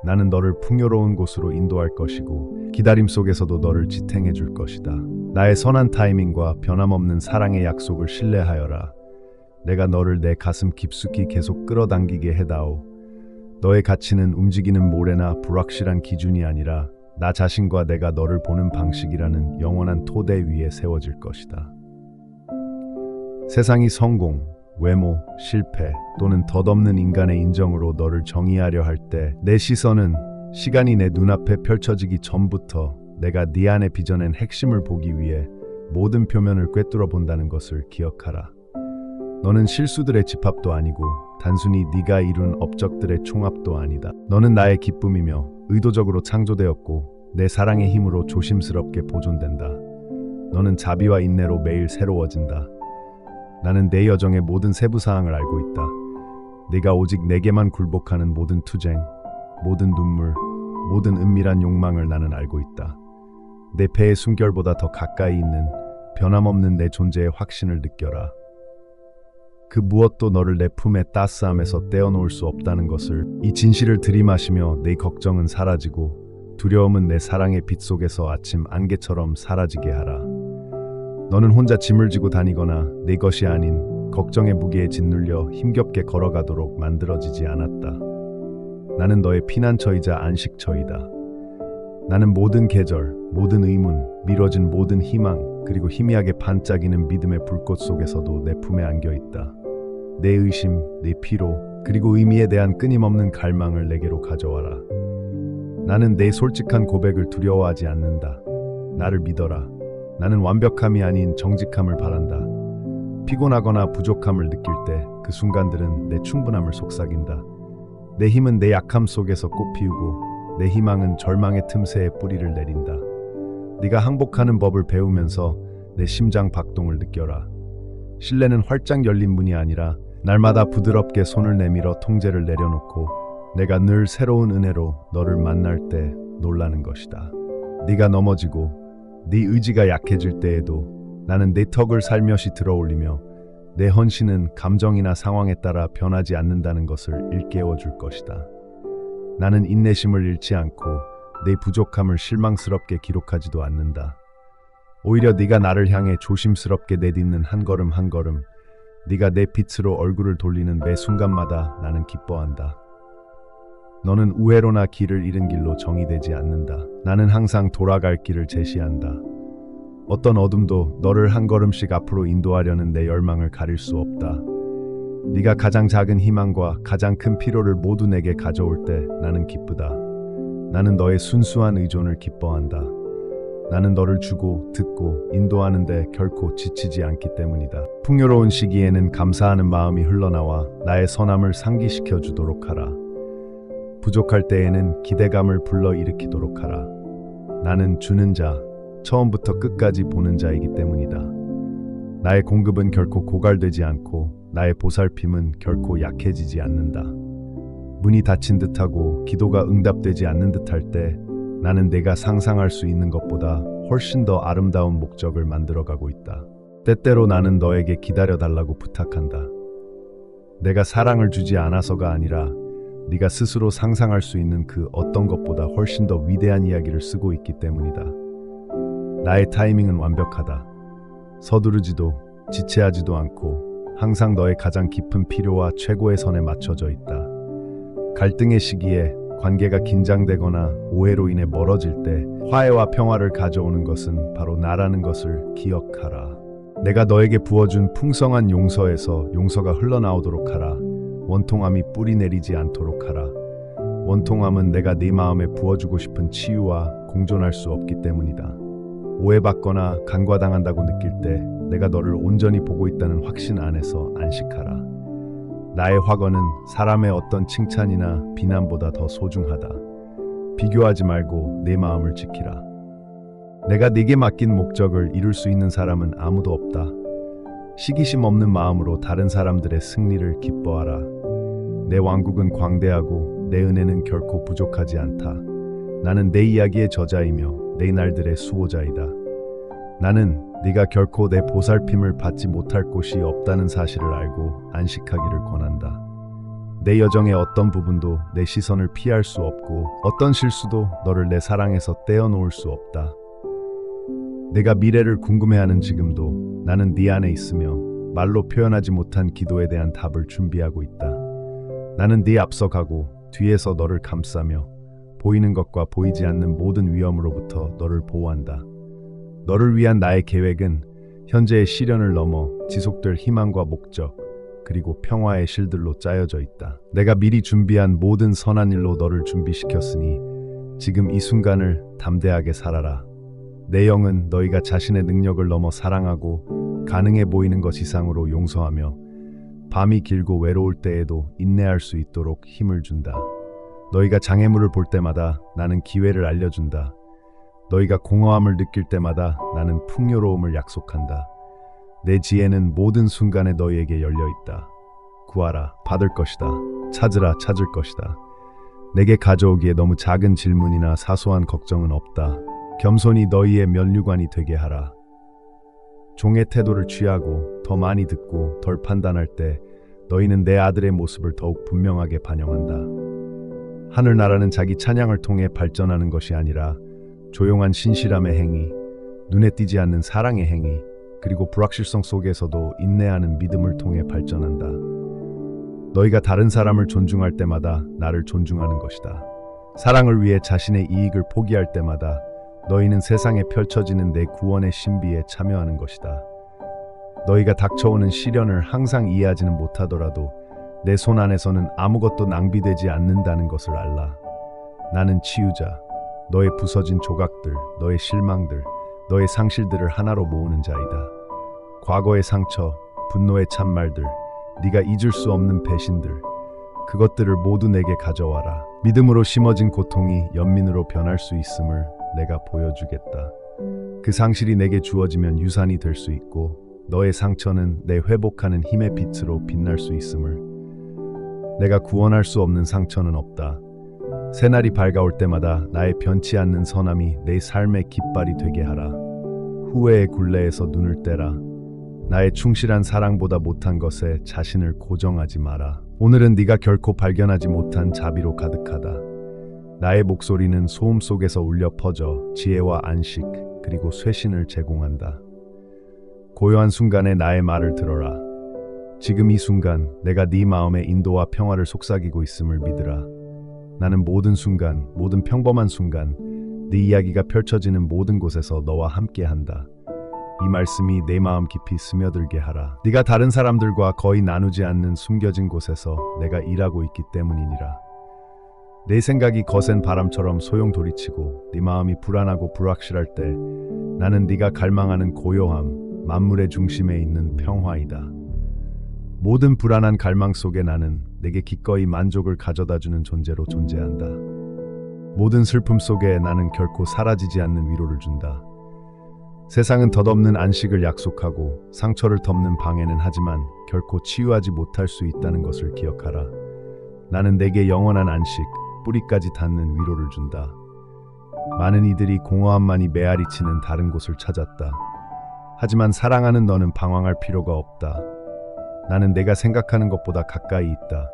나는 너를 풍요로운 곳으로 인도할 것이고 기다림 속에서도 너를 지탱해 줄 것이다. 나의 선한 타이밍과 변함없는 사랑의 약속을 신뢰하여라. 내가 너를 내 가슴 깊숙이 계속 끌어당기게 해다오. 너의 가치는 움직이는 모래나 불확실한 기준이 아니라 나 자신과 내가 너를 보는 방식이라는 영원한 토대 위에 세워질 것이다. 세상이 성공, 외모, 실패 또는 덧없는 인간의 인정으로 너를 정의하려 할 때 내 시선은 시간이 내 눈앞에 펼쳐지기 전부터 내가 네 안에 빚어낸 핵심을 보기 위해 모든 표면을 꿰뚫어 본다는 것을 기억하라. 너는 실수들의 집합도 아니고 단순히 네가 이룬 업적들의 총합도 아니다. 너는 나의 기쁨이며 의도적으로 창조되었고 내 사랑의 힘으로 조심스럽게 보존된다. 너는 자비와 인내로 매일 새로워진다. 나는 내 여정의 모든 세부사항을 알고 있다. 네가 오직 내게만 굴복하는 모든 투쟁, 모든 눈물, 모든 은밀한 욕망을 나는 알고 있다. 내 배의 숨결보다 더 가까이 있는 변함없는 내 존재의 확신을 느껴라. 그 무엇도 너를 내 품의 따스함에서 떼어놓을 수 없다는 것을, 이 진실을 들이마시며 내 걱정은 사라지고 두려움은 내 사랑의 빛 속에서 아침 안개처럼 사라지게 하라. 너는 혼자 짐을 지고 다니거나 내 것이 아닌 걱정의 무게에 짓눌려 힘겹게 걸어가도록 만들어지지 않았다. 나는 너의 피난처이자 안식처이다. 나는 모든 계절, 모든 의문, 미뤄진 모든 희망, 그리고 희미하게 반짝이는 믿음의 불꽃 속에서도 내 품에 안겨 있다. 내 의심, 내 피로, 그리고 의미에 대한 끊임없는 갈망을 내게로 가져와라. 나는 내 솔직한 고백을 두려워하지 않는다. 나를 믿어라. 나는 완벽함이 아닌 정직함을 바란다. 피곤하거나 부족함을 느낄 때 그 순간들은 내 충분함을 속삭인다. 내 힘은 내 약함 속에서 꽃피우고 내 희망은 절망의 틈새에 뿌리를 내린다. 네가 항복하는 법을 배우면서 내 심장 박동을 느껴라. 신뢰는 활짝 열린 문이 아니라 날마다 부드럽게 손을 내밀어 통제를 내려놓고 내가 늘 새로운 은혜로 너를 만날 때 놀라는 것이다. 네가 넘어지고 네 의지가 약해질 때에도 나는 내 턱을 살며시 들어올리며 내 헌신은 감정이나 상황에 따라 변하지 않는다는 것을 일깨워 줄 것이다. 나는 인내심을 잃지 않고 내 부족함을 실망스럽게 기록하지도 않는다. 오히려 네가 나를 향해 조심스럽게 내딛는 한 걸음 한 걸음, 네가 내 빛으로 얼굴을 돌리는 매 순간마다 나는 기뻐한다. 너는 우회로나 길을 잃은 길로 정의되지 않는다. 나는 항상 돌아갈 길을 제시한다. 어떤 어둠도 너를 한 걸음씩 앞으로 인도하려는 내 열망을 가릴 수 없다. 네가 가장 작은 희망과 가장 큰 필요를 모두 내게 가져올 때 나는 기쁘다. 나는 너의 순수한 의존을 기뻐한다. 나는 너를 주고 듣고 인도하는데 결코 지치지 않기 때문이다. 풍요로운 시기에는 감사하는 마음이 흘러나와 나의 선함을 상기시켜 주도록 하라. 부족할 때에는 기대감을 불러일으키도록 하라. 나는 주는 자, 처음부터 끝까지 보는 자이기 때문이다. 나의 공급은 결코 고갈되지 않고 나의 보살핌은 결코 약해지지 않는다. 문이 닫힌 듯하고 기도가 응답되지 않는 듯할 때 나는 내가 상상할 수 있는 것보다 훨씬 더 아름다운 목적을 만들어가고 있다. 때때로 나는 너에게 기다려달라고 부탁한다. 내가 사랑을 주지 않아서가 아니라 네가 스스로 상상할 수 있는 그 어떤 것보다 훨씬 더 위대한 이야기를 쓰고 있기 때문이다. 나의 타이밍은 완벽하다. 서두르지도 지체하지도 않고 항상 너의 가장 깊은 필요와 최고의 선에 맞춰져 있다. 갈등의 시기에 관계가 긴장되거나 오해로 인해 멀어질 때 화해와 평화를 가져오는 것은 바로 나라는 것을 기억하라. 내가 너에게 부어준 풍성한 용서에서 용서가 흘러나오도록 하라. 원통함이 뿌리 내리지 않도록 하라. 원통함은 내가 네 마음에 부어주고 싶은 치유와 공존할 수 없기 때문이다. 오해받거나 간과당한다고 느낄 때 내가 너를 온전히 보고 있다는 확신 안에서 안식하라. 나의 확언은 사람의 어떤 칭찬이나 비난보다 더 소중하다. 비교하지 말고 내 마음을 지키라. 내가 네게 맡긴 목적을 이룰 수 있는 사람은 아무도 없다. 시기심 없는 마음으로 다른 사람들의 승리를 기뻐하라. 내 왕국은 광대하고 내 은혜는 결코 부족하지 않다. 나는 내 이야기의 저자이며 내 날들의 수호자이다. 나는 네가 결코 내 보살핌을 받지 못할 곳이 없다는 사실을 알고 안식하기를 권한다. 내 여정의 어떤 부분도 내 시선을 피할 수 없고 어떤 실수도 너를 내 사랑에서 떼어놓을 수 없다. 내가 미래를 궁금해하는 지금도 나는 네 안에 있으며 말로 표현하지 못한 기도에 대한 답을 준비하고 있다. 나는 네 앞서 가고 뒤에서 너를 감싸며 보이는 것과 보이지 않는 모든 위험으로부터 너를 보호한다. 너를 위한 나의 계획은 현재의 시련을 넘어 지속될 희망과 목적, 그리고 평화의 실들로 짜여져 있다. 내가 미리 준비한 모든 선한 일로 너를 준비시켰으니 지금 이 순간을 담대하게 살아라. 내 영은 너희가 자신의 능력을 넘어 사랑하고 가능해 보이는 것 이상으로 용서하며 밤이 길고 외로울 때에도 인내할 수 있도록 힘을 준다. 너희가 장애물을 볼 때마다 나는 기회를 알려준다. 너희가 공허함을 느낄 때마다 나는 풍요로움을 약속한다. 내 지혜는 모든 순간에 너희에게 열려있다. 구하라, 받을 것이다. 찾으라, 찾을 것이다. 내게 가져오기에 너무 작은 질문이나 사소한 걱정은 없다. 겸손히 너희의 면류관이 되게 하라. 종의 태도를 취하고 더 많이 듣고 덜 판단할 때 너희는 내 아들의 모습을 더욱 분명하게 반영한다. 하늘나라는 자기 찬양을 통해 발전하는 것이 아니라 조용한 신실함의 행위, 눈에 띄지 않는 사랑의 행위, 그리고 불확실성 속에서도 인내하는 믿음을 통해 발전한다. 너희가 다른 사람을 존중할 때마다 나를 존중하는 것이다. 사랑을 위해 자신의 이익을 포기할 때마다 너희는 세상에 펼쳐지는 내 구원의 신비에 참여하는 것이다. 너희가 닥쳐오는 시련을 항상 이해하지는 못하더라도 내 손 안에서는 아무것도 낭비되지 않는다는 것을 알라. 나는 치유자, 너의 부서진 조각들, 너의 실망들, 너의 상실들을 하나로 모으는 자이다. 과거의 상처, 분노의 참말들, 네가 잊을 수 없는 배신들, 그것들을 모두 내게 가져와라. 믿음으로 심어진 고통이 연민으로 변할 수 있음을 내가 보여주겠다. 그 상실이 내게 주어지면 유산이 될 수 있고 너의 상처는 내 회복하는 힘의 빛으로 빛날 수 있음을. 내가 구원할 수 없는 상처는 없다. 새날이 밝아올 때마다 나의 변치 않는 선함이 내 삶의 깃발이 되게 하라. 후회의 굴레에서 눈을 떼라. 나의 충실한 사랑보다 못한 것에 자신을 고정하지 마라. 오늘은 네가 결코 발견하지 못한 자비로 가득하다. 나의 목소리는 소음 속에서 울려 퍼져 지혜와 안식 그리고 쇄신을 제공한다. 고요한 순간에 나의 말을 들어라. 지금 이 순간 내가 네 마음의 인도와 평화를 속삭이고 있음을 믿으라. 나는 모든 순간, 모든 평범한 순간, 네 이야기가 펼쳐지는 모든 곳에서 너와 함께한다. 이 말씀이 내 마음 깊이 스며들게 하라. 네가 다른 사람들과 거의 나누지 않는 숨겨진 곳에서 내가 일하고 있기 때문이니라. 내 생각이 거센 바람처럼 소용돌이치고 네 마음이 불안하고 불확실할 때 나는 네가 갈망하는 고요함, 만물의 중심에 있는 평화이다. 모든 불안한 갈망 속에 나는 내게 기꺼이 만족을 가져다주는 존재로 존재한다. 모든 슬픔 속에 나는 결코 사라지지 않는 위로를 준다. 세상은 덧없는 안식을 약속하고 상처를 덮는 방해는 하지만 결코 치유하지 못할 수 있다는 것을 기억하라. 나는 내게 영원한 안식, 뿌리까지 닿는 위로를 준다. 많은 이들이 공허함만이 메아리치는 다른 곳을 찾았다. 하지만 사랑하는 너는 방황할 필요가 없다. 나는 내가 생각하는 것보다 가까이 있다.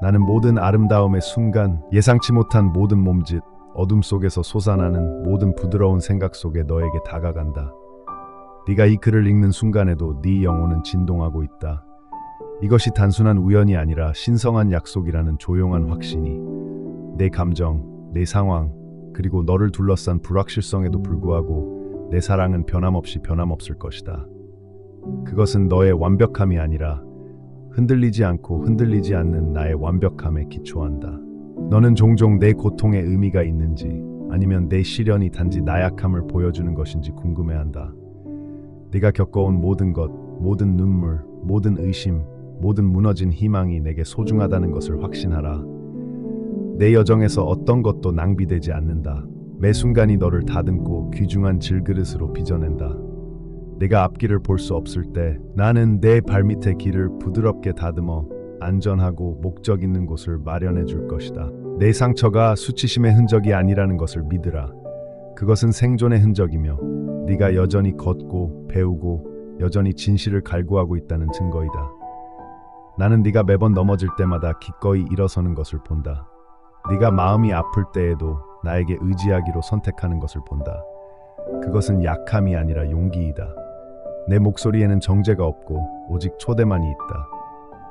나는 모든 아름다움의 순간, 예상치 못한 모든 몸짓, 어둠 속에서 솟아나는 모든 부드러운 생각 속에 너에게 다가간다. 네가 이 글을 읽는 순간에도 네 영혼은 진동하고 있다. 이것이 단순한 우연이 아니라 신성한 약속이라는 조용한 확신이 내 감정, 내 상황, 그리고 너를 둘러싼 불확실성에도 불구하고 내 사랑은 변함없이 변함없을 것이다. 그것은 너의 완벽함이 아니라 흔들리지 않고 흔들리지 않는 나의 완벽함에 기초한다. 너는 종종 내 고통에 의미가 있는지 아니면 내 시련이 단지 나약함을 보여주는 것인지 궁금해한다. 네가 겪어온 모든 것, 모든 눈물, 모든 의심, 모든 무너진 희망이 내게 소중하다는 것을 확신하라. 내 여정에서 어떤 것도 낭비되지 않는다. 매 순간이 너를 다듬고 귀중한 질그릇으로 빚어낸다. 내가 앞길을 볼 수 없을 때 나는 내 발밑의 길을 부드럽게 다듬어 안전하고 목적 있는 곳을 마련해 줄 것이다. 내 상처가 수치심의 흔적이 아니라는 것을 믿으라. 그것은 생존의 흔적이며 네가 여전히 걷고 배우고 여전히 진실을 갈구하고 있다는 증거이다. 나는 네가 매번 넘어질 때마다 기꺼이 일어서는 것을 본다. 네가 마음이 아플 때에도 나에게 의지하기로 선택하는 것을 본다. 그것은 약함이 아니라 용기이다. 내 목소리에는 정죄가 없고 오직 초대만이 있다.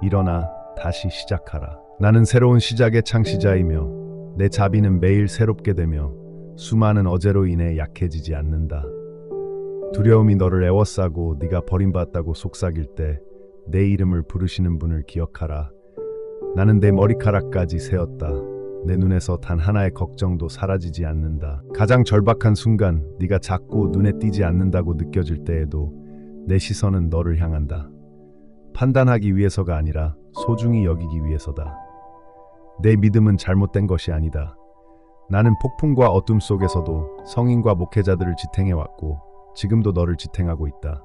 일어나 다시 시작하라. 나는 새로운 시작의 창시자이며 내 자비는 매일 새롭게 되며 수많은 어제로 인해 약해지지 않는다. 두려움이 너를 애워싸고 네가 버림받았다고 속삭일 때 내 이름을 부르시는 분을 기억하라. 나는 내 머리카락까지 세었다. 내 눈에서 단 하나의 걱정도 사라지지 않는다. 가장 절박한 순간 네가 작고 눈에 띄지 않는다고 느껴질 때에도 내 시선은 너를 향한다. 판단하기 위해서가 아니라 소중히 여기기 위해서다. 내 믿음은 잘못된 것이 아니다. 나는 폭풍과 어둠 속에서도 성인과 목회자들을 지탱해왔고 지금도 너를 지탱하고 있다.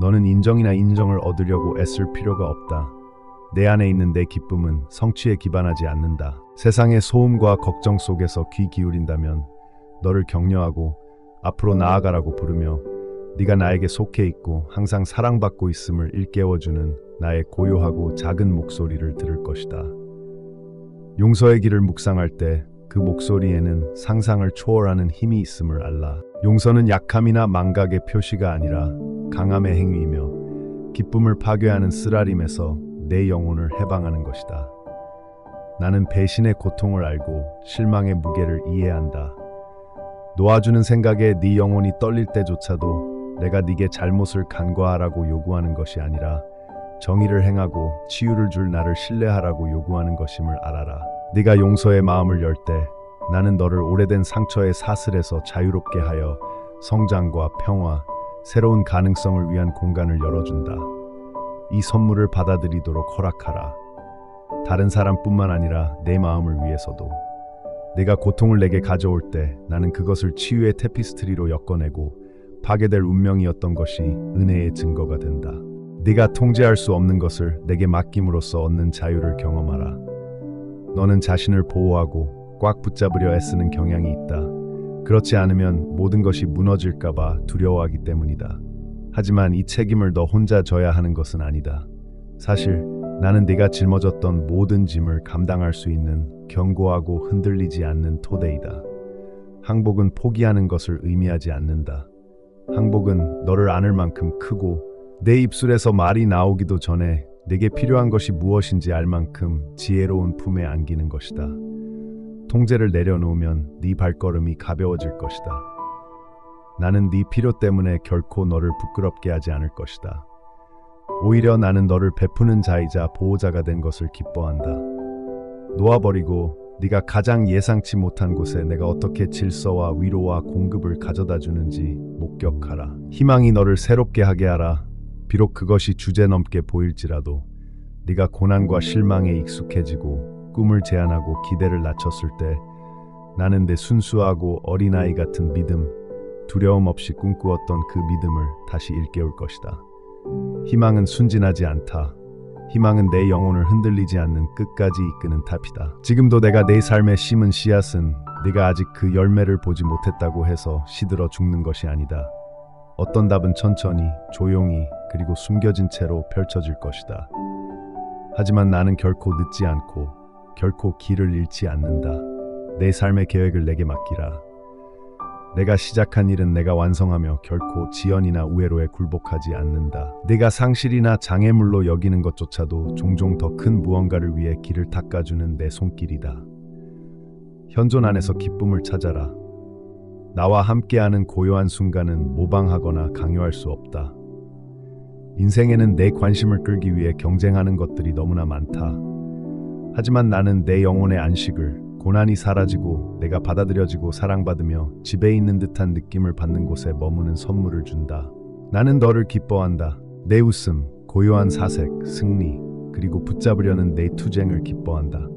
너는 인정이나 인정을 얻으려고 애쓸 필요가 없다. 내 안에 있는 내 기쁨은 성취에 기반하지 않는다. 세상의 소음과 걱정 속에서 귀 기울인다면 너를 격려하고 앞으로 나아가라고 부르며 네가 나에게 속해 있고 항상 사랑받고 있음을 일깨워주는 나의 고요하고 작은 목소리를 들을 것이다. 용서의 길을 묵상할 때 그 목소리에는 상상을 초월하는 힘이 있음을 알라. 용서는 약함이나 망각의 표시가 아니라 강함의 행위이며 기쁨을 파괴하는 쓰라림에서 내 영혼을 해방하는 것이다. 나는 배신의 고통을 알고 실망의 무게를 이해한다. 놓아주는 생각에 네 영혼이 떨릴 때조차도 내가 네게 잘못을 간과하라고 요구하는 것이 아니라 정의를 행하고 치유를 줄 나를 신뢰하라고 요구하는 것임을 알아라. 네가 용서의 마음을 열 때 나는 너를 오래된 상처의 사슬에서 자유롭게 하여 성장과 평화, 새로운 가능성을 위한 공간을 열어준다. 이 선물을 받아들이도록 허락하라. 다른 사람뿐만 아니라 내 마음을 위해서도. 내가 고통을 내게 가져올 때 나는 그것을 치유의 테피스트리로 엮어내고 파괴될 운명이었던 것이 은혜의 증거가 된다. 네가 통제할 수 없는 것을 내게 맡김으로써 얻는 자유를 경험하라. 너는 자신을 보호하고 꽉 붙잡으려 애쓰는 경향이 있다. 그렇지 않으면 모든 것이 무너질까봐 두려워하기 때문이다. 하지만 이 책임을 너 혼자 져야 하는 것은 아니다. 사실 나는 네가 짊어졌던 모든 짐을 감당할 수 있는 견고하고 흔들리지 않는 토대이다. 항복은 포기하는 것을 의미하지 않는다. 항복은 너를 안을 만큼 크고 내 입술에서 말이 나오기도 전에 내게 필요한 것이 무엇인지 알 만큼 지혜로운 품에 안기는 것이다. 통제를 내려놓으면 네 발걸음이 가벼워질 것이다. 나는 네 필요 때문에 결코 너를 부끄럽게 하지 않을 것이다. 오히려 나는 너를 베푸는 자이자 보호자가 된 것을 기뻐한다. 놓아버리고 네가 가장 예상치 못한 곳에 내가 어떻게 질서와 위로와 공급을 가져다 주는지 목격하라. 희망이 너를 새롭게 하게 하라. 비록 그것이 주제넘게 보일지라도 네가 고난과 실망에 익숙해지고 꿈을 제한하고 기대를 낮췄을 때 나는 내 순수하고 어린아이 같은 믿음, 두려움 없이 꿈꾸었던 그 믿음을 다시 일깨울 것이다. 희망은 순진하지 않다. 희망은 내 영혼을 흔들리지 않는 끝까지 이끄는 탑이다. 지금도 내가 내 삶에 심은 씨앗은 네가 아직 그 열매를 보지 못했다고 해서 시들어 죽는 것이 아니다. 어떤 답은 천천히, 조용히, 그리고 숨겨진 채로 펼쳐질 것이다. 하지만 나는 결코 늦지 않고 결코 길을 잃지 않는다. 내 삶의 계획을 내게 맡기라. 내가 시작한 일은 내가 완성하며 결코 지연이나 우회로에 굴복하지 않는다. 내가 상실이나 장애물로 여기는 것조차도 종종 더 큰 무언가를 위해 길을 닦아주는 내 손길이다. 현존 안에서 기쁨을 찾아라. 나와 함께하는 고요한 순간은 모방하거나 강요할 수 없다. 인생에는 내 관심을 끌기 위해 경쟁하는 것들이 너무나 많다. 하지만 나는 내 영혼의 안식을, 고난이 사라지고 내가 받아들여지고 사랑받으며 집에 있는 듯한 느낌을 받는 곳에 머무는 선물을 준다. 나는 너를 기뻐한다. 내 웃음, 고요한 사색, 승리, 그리고 붙잡으려는 내 투쟁을 기뻐한다.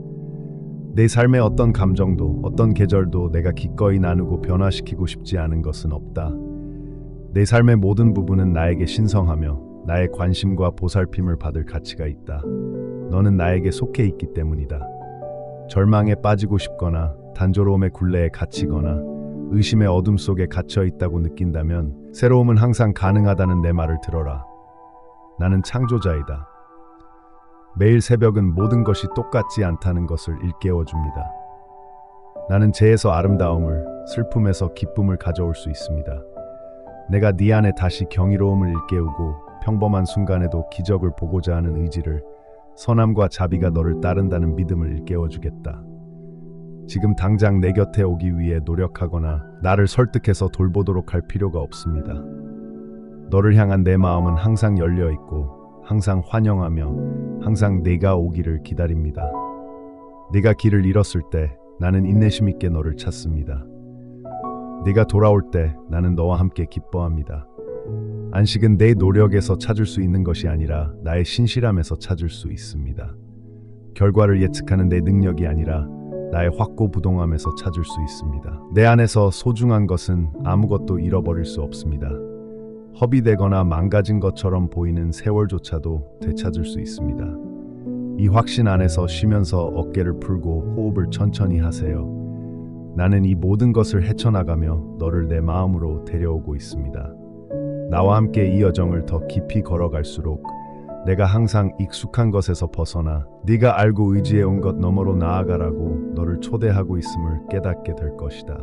내 삶의 어떤 감정도 어떤 계절도 내가 기꺼이 나누고 변화시키고 싶지 않은 것은 없다. 내 삶의 모든 부분은 나에게 신성하며 나의 관심과 보살핌을 받을 가치가 있다. 너는 나에게 속해 있기 때문이다. 절망에 빠지고 싶거나 단조로움의 굴레에 갇히거나 의심의 어둠 속에 갇혀 있다고 느낀다면 새로움은 항상 가능하다는 내 말을 들어라. 나는 창조자이다. 매일 새벽은 모든 것이 똑같지 않다는 것을 일깨워줍니다. 나는 재에서 아름다움을, 슬픔에서 기쁨을 가져올 수 있습니다. 내가 네 안에 다시 경이로움을 일깨우고 평범한 순간에도 기적을 보고자 하는 의지를, 선함과 자비가 너를 따른다는 믿음을 일깨워주겠다. 지금 당장 내 곁에 오기 위해 노력하거나 나를 설득해서 돌보도록 할 필요가 없습니다. 너를 향한 내 마음은 항상 열려 있고 항상 환영하며 항상 네가 오기를 기다립니다. 네가 길을 잃었을 때 나는 인내심 있게 너를 찾습니다. 네가 돌아올 때 나는 너와 함께 기뻐합니다. 안식은 내 노력에서 찾을 수 있는 것이 아니라 나의 신실함에서 찾을 수 있습니다. 결과를 예측하는 내 능력이 아니라 나의 확고부동함에서 찾을 수 있습니다. 내 안에서 소중한 것은 아무것도 잃어버릴 수 없습니다. 허비되거나 망가진 것처럼 보이는 세월조차도 되찾을 수 있습니다. 이 확신 안에서 쉬면서 어깨를 풀고 호흡을 천천히 하세요. 나는 이 모든 것을 헤쳐나가며 너를 내 마음으로 데려오고 있습니다. 나와 함께 이 여정을 더 깊이 걸어갈수록 내가 항상 익숙한 것에서 벗어나 네가 알고 의지해온 것 너머로 나아가라고 너를 초대하고 있음을 깨닫게 될 것이다.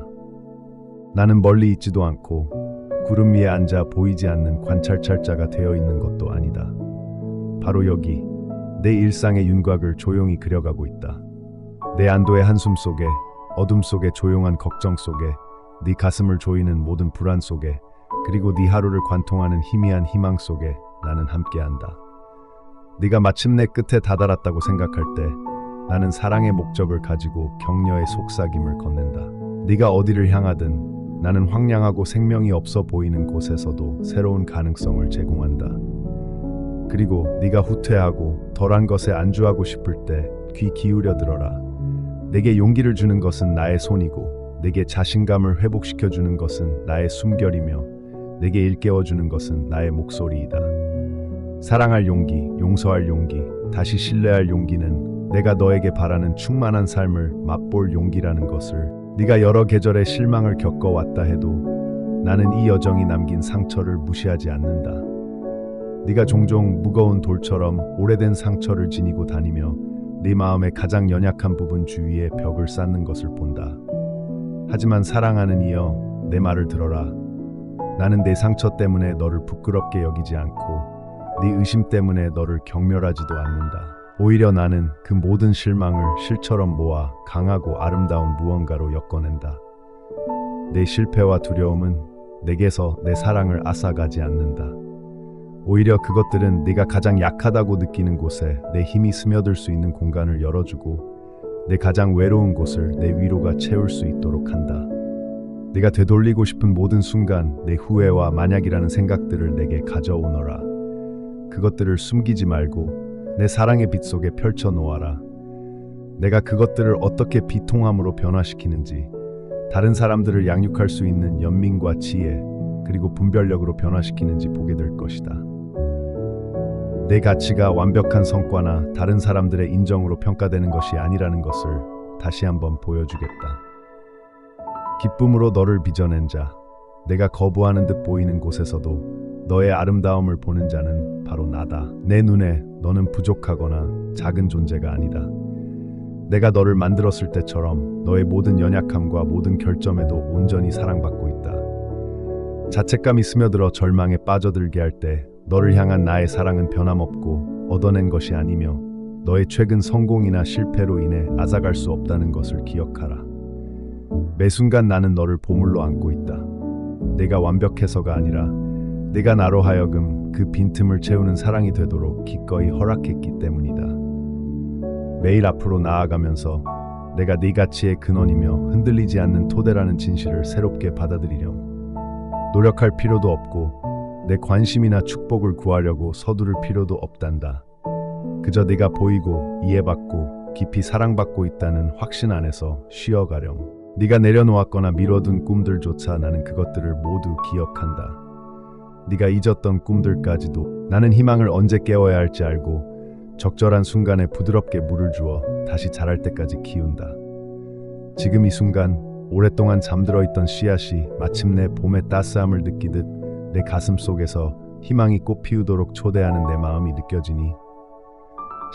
나는 멀리 있지도 않고 구름 위에 앉아 보이지 않는 관찰자가 되어 있는 것도 아니다. 바로 여기 내 일상의 윤곽을 조용히 그려가고 있다. 내 안도의 한숨 속에, 어둠 속에, 조용한 걱정 속에, 네 가슴을 조이는 모든 불안 속에, 그리고 네 하루를 관통하는 희미한 희망 속에 나는 함께한다. 네가 마침내 끝에 다다랐다고 생각할 때 나는 사랑의 목적을 가지고 격려의 속삭임을 건넨다. 네가 어디를 향하든 나는 황량하고 생명이 없어 보이는 곳에서도 새로운 가능성을 제공한다. 그리고 네가 후퇴하고 덜한 것에 안주하고 싶을 때 귀 기울여 들어라. 내게 용기를 주는 것은 나의 손이고 내게 자신감을 회복시켜 주는 것은 나의 숨결이며 내게 일깨워 주는 것은 나의 목소리이다. 사랑할 용기, 용서할 용기, 다시 신뢰할 용기는 내가 너에게 바라는 충만한 삶을 맛볼 용기라는 것을 네가 여러 계절의 실망을 겪어왔다 해도 나는 이 여정이 남긴 상처를 무시하지 않는다. 네가 종종 무거운 돌처럼 오래된 상처를 지니고 다니며 네 마음의 가장 연약한 부분 주위에 벽을 쌓는 것을 본다. 하지만 사랑하는 이여, 내 말을 들어라. 나는 내 상처 때문에 너를 부끄럽게 여기지 않고 네 의심 때문에 너를 경멸하지도 않는다. 오히려 나는 그 모든 실망을 실처럼 모아 강하고 아름다운 무언가로 엮어낸다. 내 실패와 두려움은 내게서 내 사랑을 앗아가지 않는다. 오히려 그것들은 네가 가장 약하다고 느끼는 곳에 내 힘이 스며들 수 있는 공간을 열어주고 내 가장 외로운 곳을 내 위로가 채울 수 있도록 한다. 네가 되돌리고 싶은 모든 순간 내 후회와 만약이라는 생각들을 내게 가져오너라. 그것들을 숨기지 말고 내 사랑의 빛 속에 펼쳐 놓아라. 내가 그것들을 어떻게 비통함으로 변화시키는지, 다른 사람들을 양육할 수 있는 연민과 지혜, 그리고 분별력으로 변화시키는지 보게 될 것이다. 내 가치가 완벽한 성과나 다른 사람들의 인정으로 평가되는 것이 아니라는 것을 다시 한번 보여주겠다. 기쁨으로 너를 빚어낸 자, 내가 거부하는 듯 보이는 곳에서도 너의 아름다움을 보는 자는 바로 나다. 내 눈에 너는 부족하거나 작은 존재가 아니다. 내가 너를 만들었을 때처럼 너의 모든 연약함과 모든 결점에도 온전히 사랑받고 있다. 자책감이 스며들어 절망에 빠져들게 할 때 너를 향한 나의 사랑은 변함없고 얻어낸 것이 아니며 너의 최근 성공이나 실패로 인해 앗아갈 수 없다는 것을 기억하라. 매 순간 나는 너를 보물로 안고 있다. 내가 완벽해서가 아니라 내가 나로 하여금 그 빈틈을 채우는 사랑이 되도록 기꺼이 허락했기 때문이다. 매일 앞으로 나아가면서 내가 네 가치의 근원이며 흔들리지 않는 토대라는 진실을 새롭게 받아들이렴. 노력할 필요도 없고 내 관심이나 축복을 구하려고 서두를 필요도 없단다. 그저 네가 보이고 이해받고 깊이 사랑받고 있다는 확신 안에서 쉬어가렴. 네가 내려놓았거나 미뤄둔 꿈들조차 나는 그것들을 모두 기억한다. 네가 잊었던 꿈들까지도 나는 희망을 언제 깨워야 할지 알고 적절한 순간에 부드럽게 물을 주어 다시 자랄 때까지 키운다. 지금 이 순간 오랫동안 잠들어 있던 씨앗이 마침내 봄의 따스함을 느끼듯 내 가슴 속에서 희망이 꽃 피우도록 초대하는 내 마음이 느껴지니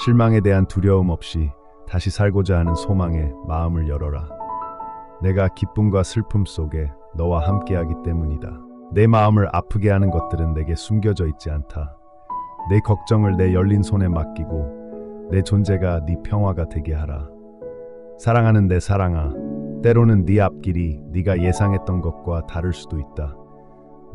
실망에 대한 두려움 없이 다시 살고자 하는 소망에 마음을 열어라. 내가 기쁨과 슬픔 속에 너와 함께하기 때문이다. 내 마음을 아프게 하는 것들은 내게 숨겨져 있지 않다. 내 걱정을 내 열린 손에 맡기고 내 존재가 네 평화가 되게 하라. 사랑하는 내 사랑아, 때로는 네 앞길이 네가 예상했던 것과 다를 수도 있다.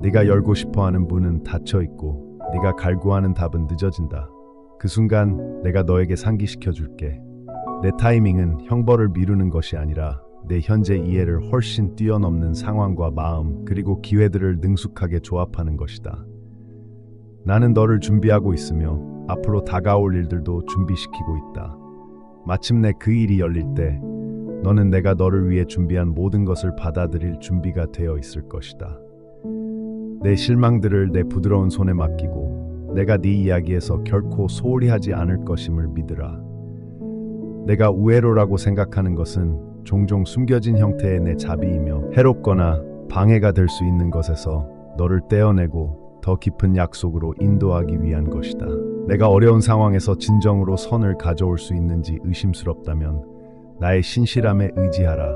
네가 열고 싶어하는 문은 닫혀 있고 네가 갈구하는 답은 늦어진다. 그 순간 내가 너에게 상기시켜 줄게. 내 타이밍은 형벌을 미루는 것이 아니라 내 현재 이해를 훨씬 뛰어넘는 상황과 마음 그리고 기회들을 능숙하게 조합하는 것이다. 나는 너를 준비하고 있으며 앞으로 다가올 일들도 준비시키고 있다. 마침내 그 일이 열릴 때 너는 내가 너를 위해 준비한 모든 것을 받아들일 준비가 되어 있을 것이다. 내 실망들을 내 부드러운 손에 맡기고 내가 네 이야기에서 결코 소홀히 하지 않을 것임을 믿으라. 내가 우애로라고 생각하는 것은 종종 숨겨진 형태의 내 자비이며 해롭거나 방해가 될 수 있는 것에서 너를 떼어내고 더 깊은 약속으로 인도하기 위한 것이다. 내가 어려운 상황에서 진정으로 선을 가져올 수 있는지 의심스럽다면 나의 신실함에 의지하라.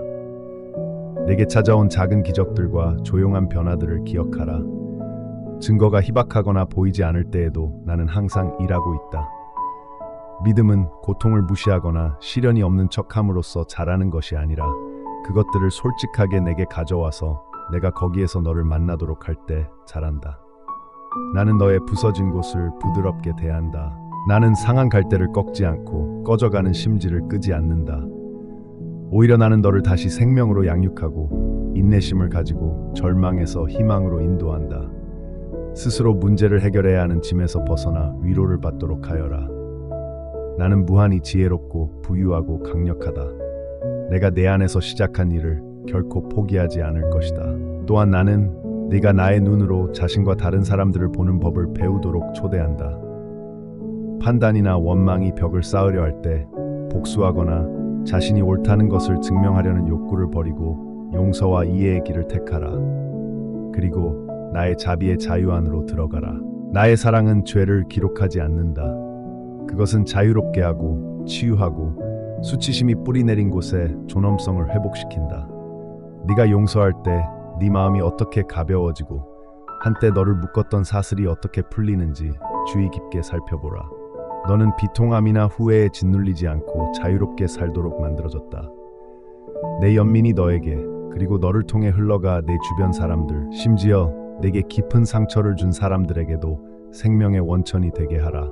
내게 찾아온 작은 기적들과 조용한 변화들을 기억하라. 증거가 희박하거나 보이지 않을 때에도 나는 항상 일하고 있다. 믿음은 고통을 무시하거나 시련이 없는 척함으로써 자라는 것이 아니라 그것들을 솔직하게 내게 가져와서 내가 거기에서 너를 만나도록 할 때 자란다. 나는 너의 부서진 곳을 부드럽게 대한다. 나는 상한 갈대를 꺾지 않고 꺼져가는 심지를 끄지 않는다. 오히려 나는 너를 다시 생명으로 양육하고 인내심을 가지고 절망에서 희망으로 인도한다. 스스로 문제를 해결해야 하는 짐에서 벗어나 위로를 받도록 하여라. 나는 무한히 지혜롭고 부유하고 강력하다. 내가 내 안에서 시작한 일을 결코 포기하지 않을 것이다. 또한 나는 네가 나의 눈으로 자신과 다른 사람들을 보는 법을 배우도록 초대한다. 판단이나 원망이 벽을 쌓으려 할 때 복수하거나 자신이 옳다는 것을 증명하려는 욕구를 버리고 용서와 이해의 길을 택하라. 그리고 나의 자비의 자유 안으로 들어가라. 나의 사랑은 죄를 기록하지 않는다. 그것은 자유롭게 하고 치유하고 수치심이 뿌리내린 곳에 존엄성을 회복시킨다. 네가 용서할 때 네 마음이 어떻게 가벼워지고 한때 너를 묶었던 사슬이 어떻게 풀리는지 주의 깊게 살펴보라. 너는 비통함이나 후회에 짓눌리지 않고 자유롭게 살도록 만들어졌다. 내 연민이 너에게 그리고 너를 통해 흘러가 내 주변 사람들, 심지어 내게 깊은 상처를 준 사람들에게도 생명의 원천이 되게 하라.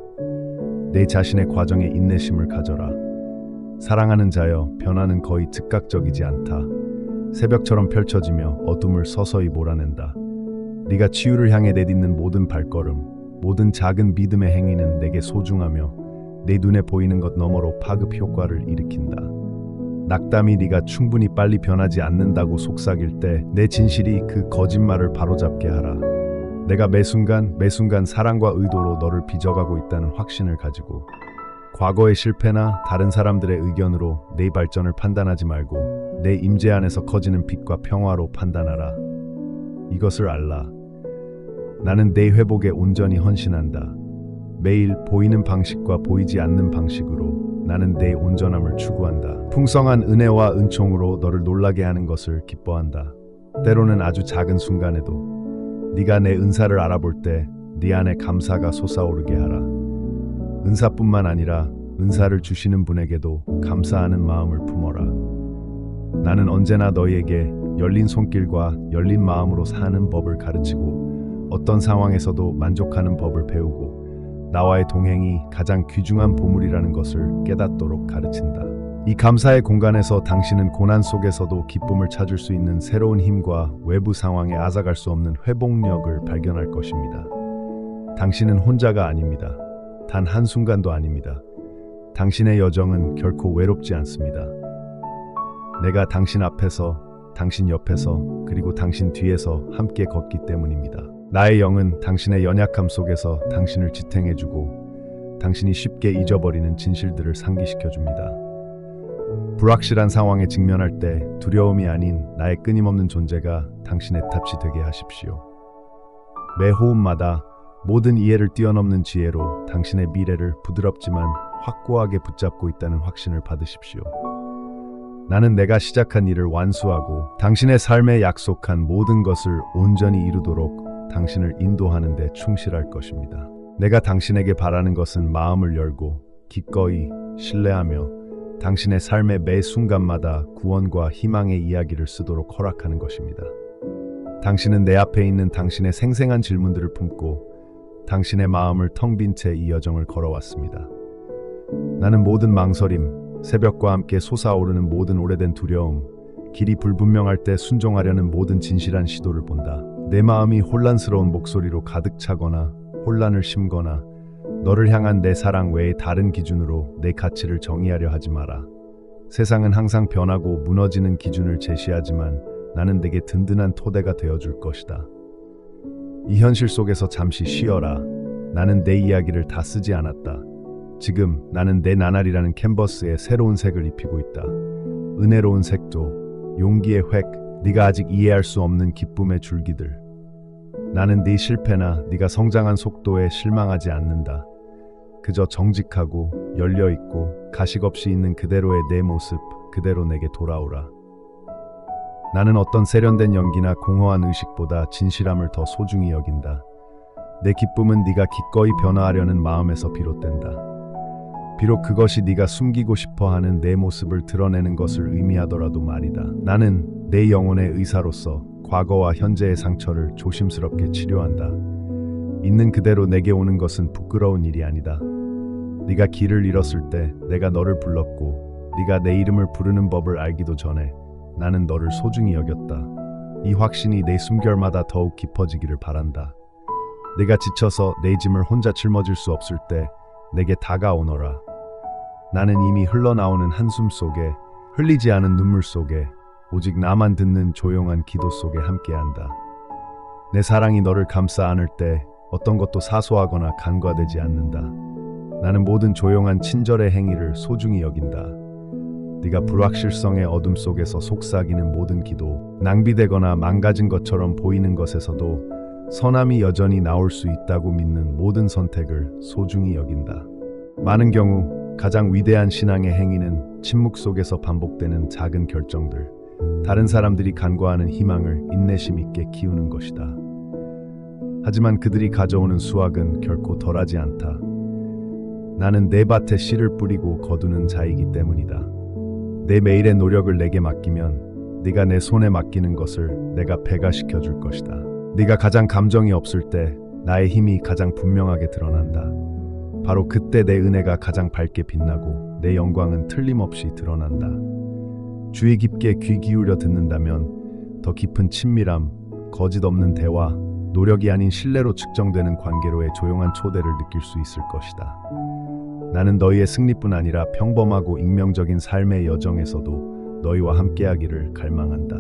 내 자신의 과정에 인내심을 가져라. 사랑하는 자여, 변화는 거의 즉각적이지 않다. 새벽처럼 펼쳐지며 어둠을 서서히 몰아낸다. 네가 치유를 향해 내딛는 모든 발걸음, 모든 작은 믿음의 행위는 내게 소중하며 내 눈에 보이는 것 너머로 파급 효과를 일으킨다. 낙담이 네가 충분히 빨리 변하지 않는다고 속삭일 때 내 진실이 그 거짓말을 바로잡게 하라. 내가 매 순간 사랑과 의도로 너를 빚어가고 있다는 확신을 가지고 과거의 실패나 다른 사람들의 의견으로 내 발전을 판단하지 말고 내 임재 안에서 커지는 빛과 평화로 판단하라. 이것을 알라. 나는 내 회복에 온전히 헌신한다. 매일 보이는 방식과 보이지 않는 방식으로 나는 내 온전함을 추구한다. 풍성한 은혜와 은총으로 너를 놀라게 하는 것을 기뻐한다. 때로는 아주 작은 순간에도 네가 내 은사를 알아볼 때 네 안에 감사가 솟아오르게 하라. 은사뿐만 아니라 은사를 주시는 분에게도 감사하는 마음을 품어라. 나는 언제나 너희에게 열린 손길과 열린 마음으로 사는 법을 가르치고 어떤 상황에서도 만족하는 법을 배우고 나와의 동행이 가장 귀중한 보물이라는 것을 깨닫도록 가르친다. 이 감사의 공간에서 당신은 고난 속에서도 기쁨을 찾을 수 있는 새로운 힘과 외부 상황에 앗아갈 수 없는 회복력을 발견할 것입니다. 당신은 혼자가 아닙니다. 단 한순간도 아닙니다. 당신의 여정은 결코 외롭지 않습니다. 내가 당신 앞에서, 당신 옆에서, 그리고 당신 뒤에서 함께 걷기 때문입니다. 나의 영은 당신의 연약함 속에서 당신을 지탱해주고 당신이 쉽게 잊어버리는 진실들을 상기시켜줍니다. 불확실한 상황에 직면할 때 두려움이 아닌 나의 끊임없는 존재가 당신의 탑이 되게 하십시오. 매 호흡마다 모든 이해를 뛰어넘는 지혜로 당신의 미래를 부드럽지만 확고하게 붙잡고 있다는 확신을 받으십시오. 나는 내가 시작한 일을 완수하고 당신의 삶에 약속한 모든 것을 온전히 이루도록 당신을 인도하는 데 충실할 것입니다. 내가 당신에게 바라는 것은 마음을 열고 기꺼이 신뢰하며 당신의 삶의 매 순간마다 구원과 희망의 이야기를 쓰도록 허락하는 것입니다. 당신은 내 앞에 있는 당신의 생생한 질문들을 품고 당신의 마음을 텅 빈 채 이 여정을 걸어왔습니다. 나는 모든 망설임, 새벽과 함께 솟아오르는 모든 오래된 두려움, 길이 불분명할 때 순종하려는 모든 진실한 시도를 본다. 내 마음이 혼란스러운 목소리로 가득 차거나 혼란을 심거나 너를 향한 내 사랑 외에 다른 기준으로 내 가치를 정의하려 하지 마라. 세상은 항상 변하고 무너지는 기준을 제시하지만 나는 내게 든든한 토대가 되어줄 것이다. 이 현실 속에서 잠시 쉬어라. 나는 내 이야기를 다 쓰지 않았다. 지금 나는 내 나날이라는 캔버스에 새로운 색을 입히고 있다. 은혜로운 색도, 용기의 획, 네가 아직 이해할 수 없는 기쁨의 줄기들. 나는 네 실패나 네가 성장한 속도에 실망하지 않는다. 그저 정직하고 열려있고 가식 없이 있는 그대로의 내 모습, 그대로 내게 돌아오라. 나는 어떤 세련된 연기나 공허한 의식보다 진실함을 더 소중히 여긴다. 내 기쁨은 네가 기꺼이 변화하려는 마음에서 비롯된다. 비록 그것이 네가 숨기고 싶어하는 내 모습을 드러내는 것을 의미하더라도 말이다. 나는 내 영혼의 의사로서 과거와 현재의 상처를 조심스럽게 치료한다. 있는 그대로 내게 오는 것은 부끄러운 일이 아니다. 네가 길을 잃었을 때 내가 너를 불렀고 네가 내 이름을 부르는 법을 알기도 전에 나는 너를 소중히 여겼다. 이 확신이 내 숨결마다 더욱 깊어지기를 바란다. 내가 지쳐서 내 짐을 혼자 짊어질 수 없을 때 내게 다가오너라. 나는 이미 흘러나오는 한숨 속에, 흘리지 않은 눈물 속에, 오직 나만 듣는 조용한 기도 속에 함께한다. 내 사랑이 너를 감싸 안을 때 어떤 것도 사소하거나 간과되지 않는다. 나는 모든 조용한 친절의 행위를 소중히 여긴다. 네가 불확실성의 어둠 속에서 속삭이는 모든 기도, 낭비되거나 망가진 것처럼 보이는 것에서도 선함이 여전히 나올 수 있다고 믿는 모든 선택을 소중히 여긴다. 많은 경우 가장 위대한 신앙의 행위는 침묵 속에서 반복되는 작은 결정들, 다른 사람들이 간과하는 희망을 인내심 있게 키우는 것이다. 하지만 그들이 가져오는 수확은 결코 덜하지 않다. 나는 내 밭에 씨를 뿌리고 거두는 자이기 때문이다. 내 매일의 노력을 내게 맡기면 네가 내 손에 맡기는 것을 내가 배가시켜 줄 것이다. 네가 가장 감정이 없을 때 나의 힘이 가장 분명하게 드러난다. 바로 그때 내 은혜가 가장 밝게 빛나고 내 영광은 틀림없이 드러난다. 주의 깊게 귀 기울여 듣는다면 더 깊은 친밀함, 거짓 없는 대화, 노력이 아닌 신뢰로 측정되는 관계로의 조용한 초대를 느낄 수 있을 것이다. 나는 너희의 승리뿐 아니라 평범하고 익명적인 삶의 여정에서도 너희와 함께하기를 갈망한다.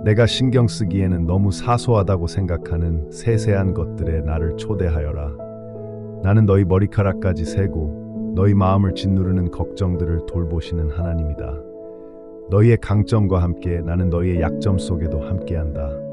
내가 신경 쓰기에는 너무 사소하다고 생각하는 세세한 것들에 나를 초대하여라. 나는 너희 머리카락까지 세고 너희 마음을 짓누르는 걱정들을 돌보시는 하나님이다. 너희의 강점과 함께 나는 너희의 약점 속에도 함께한다.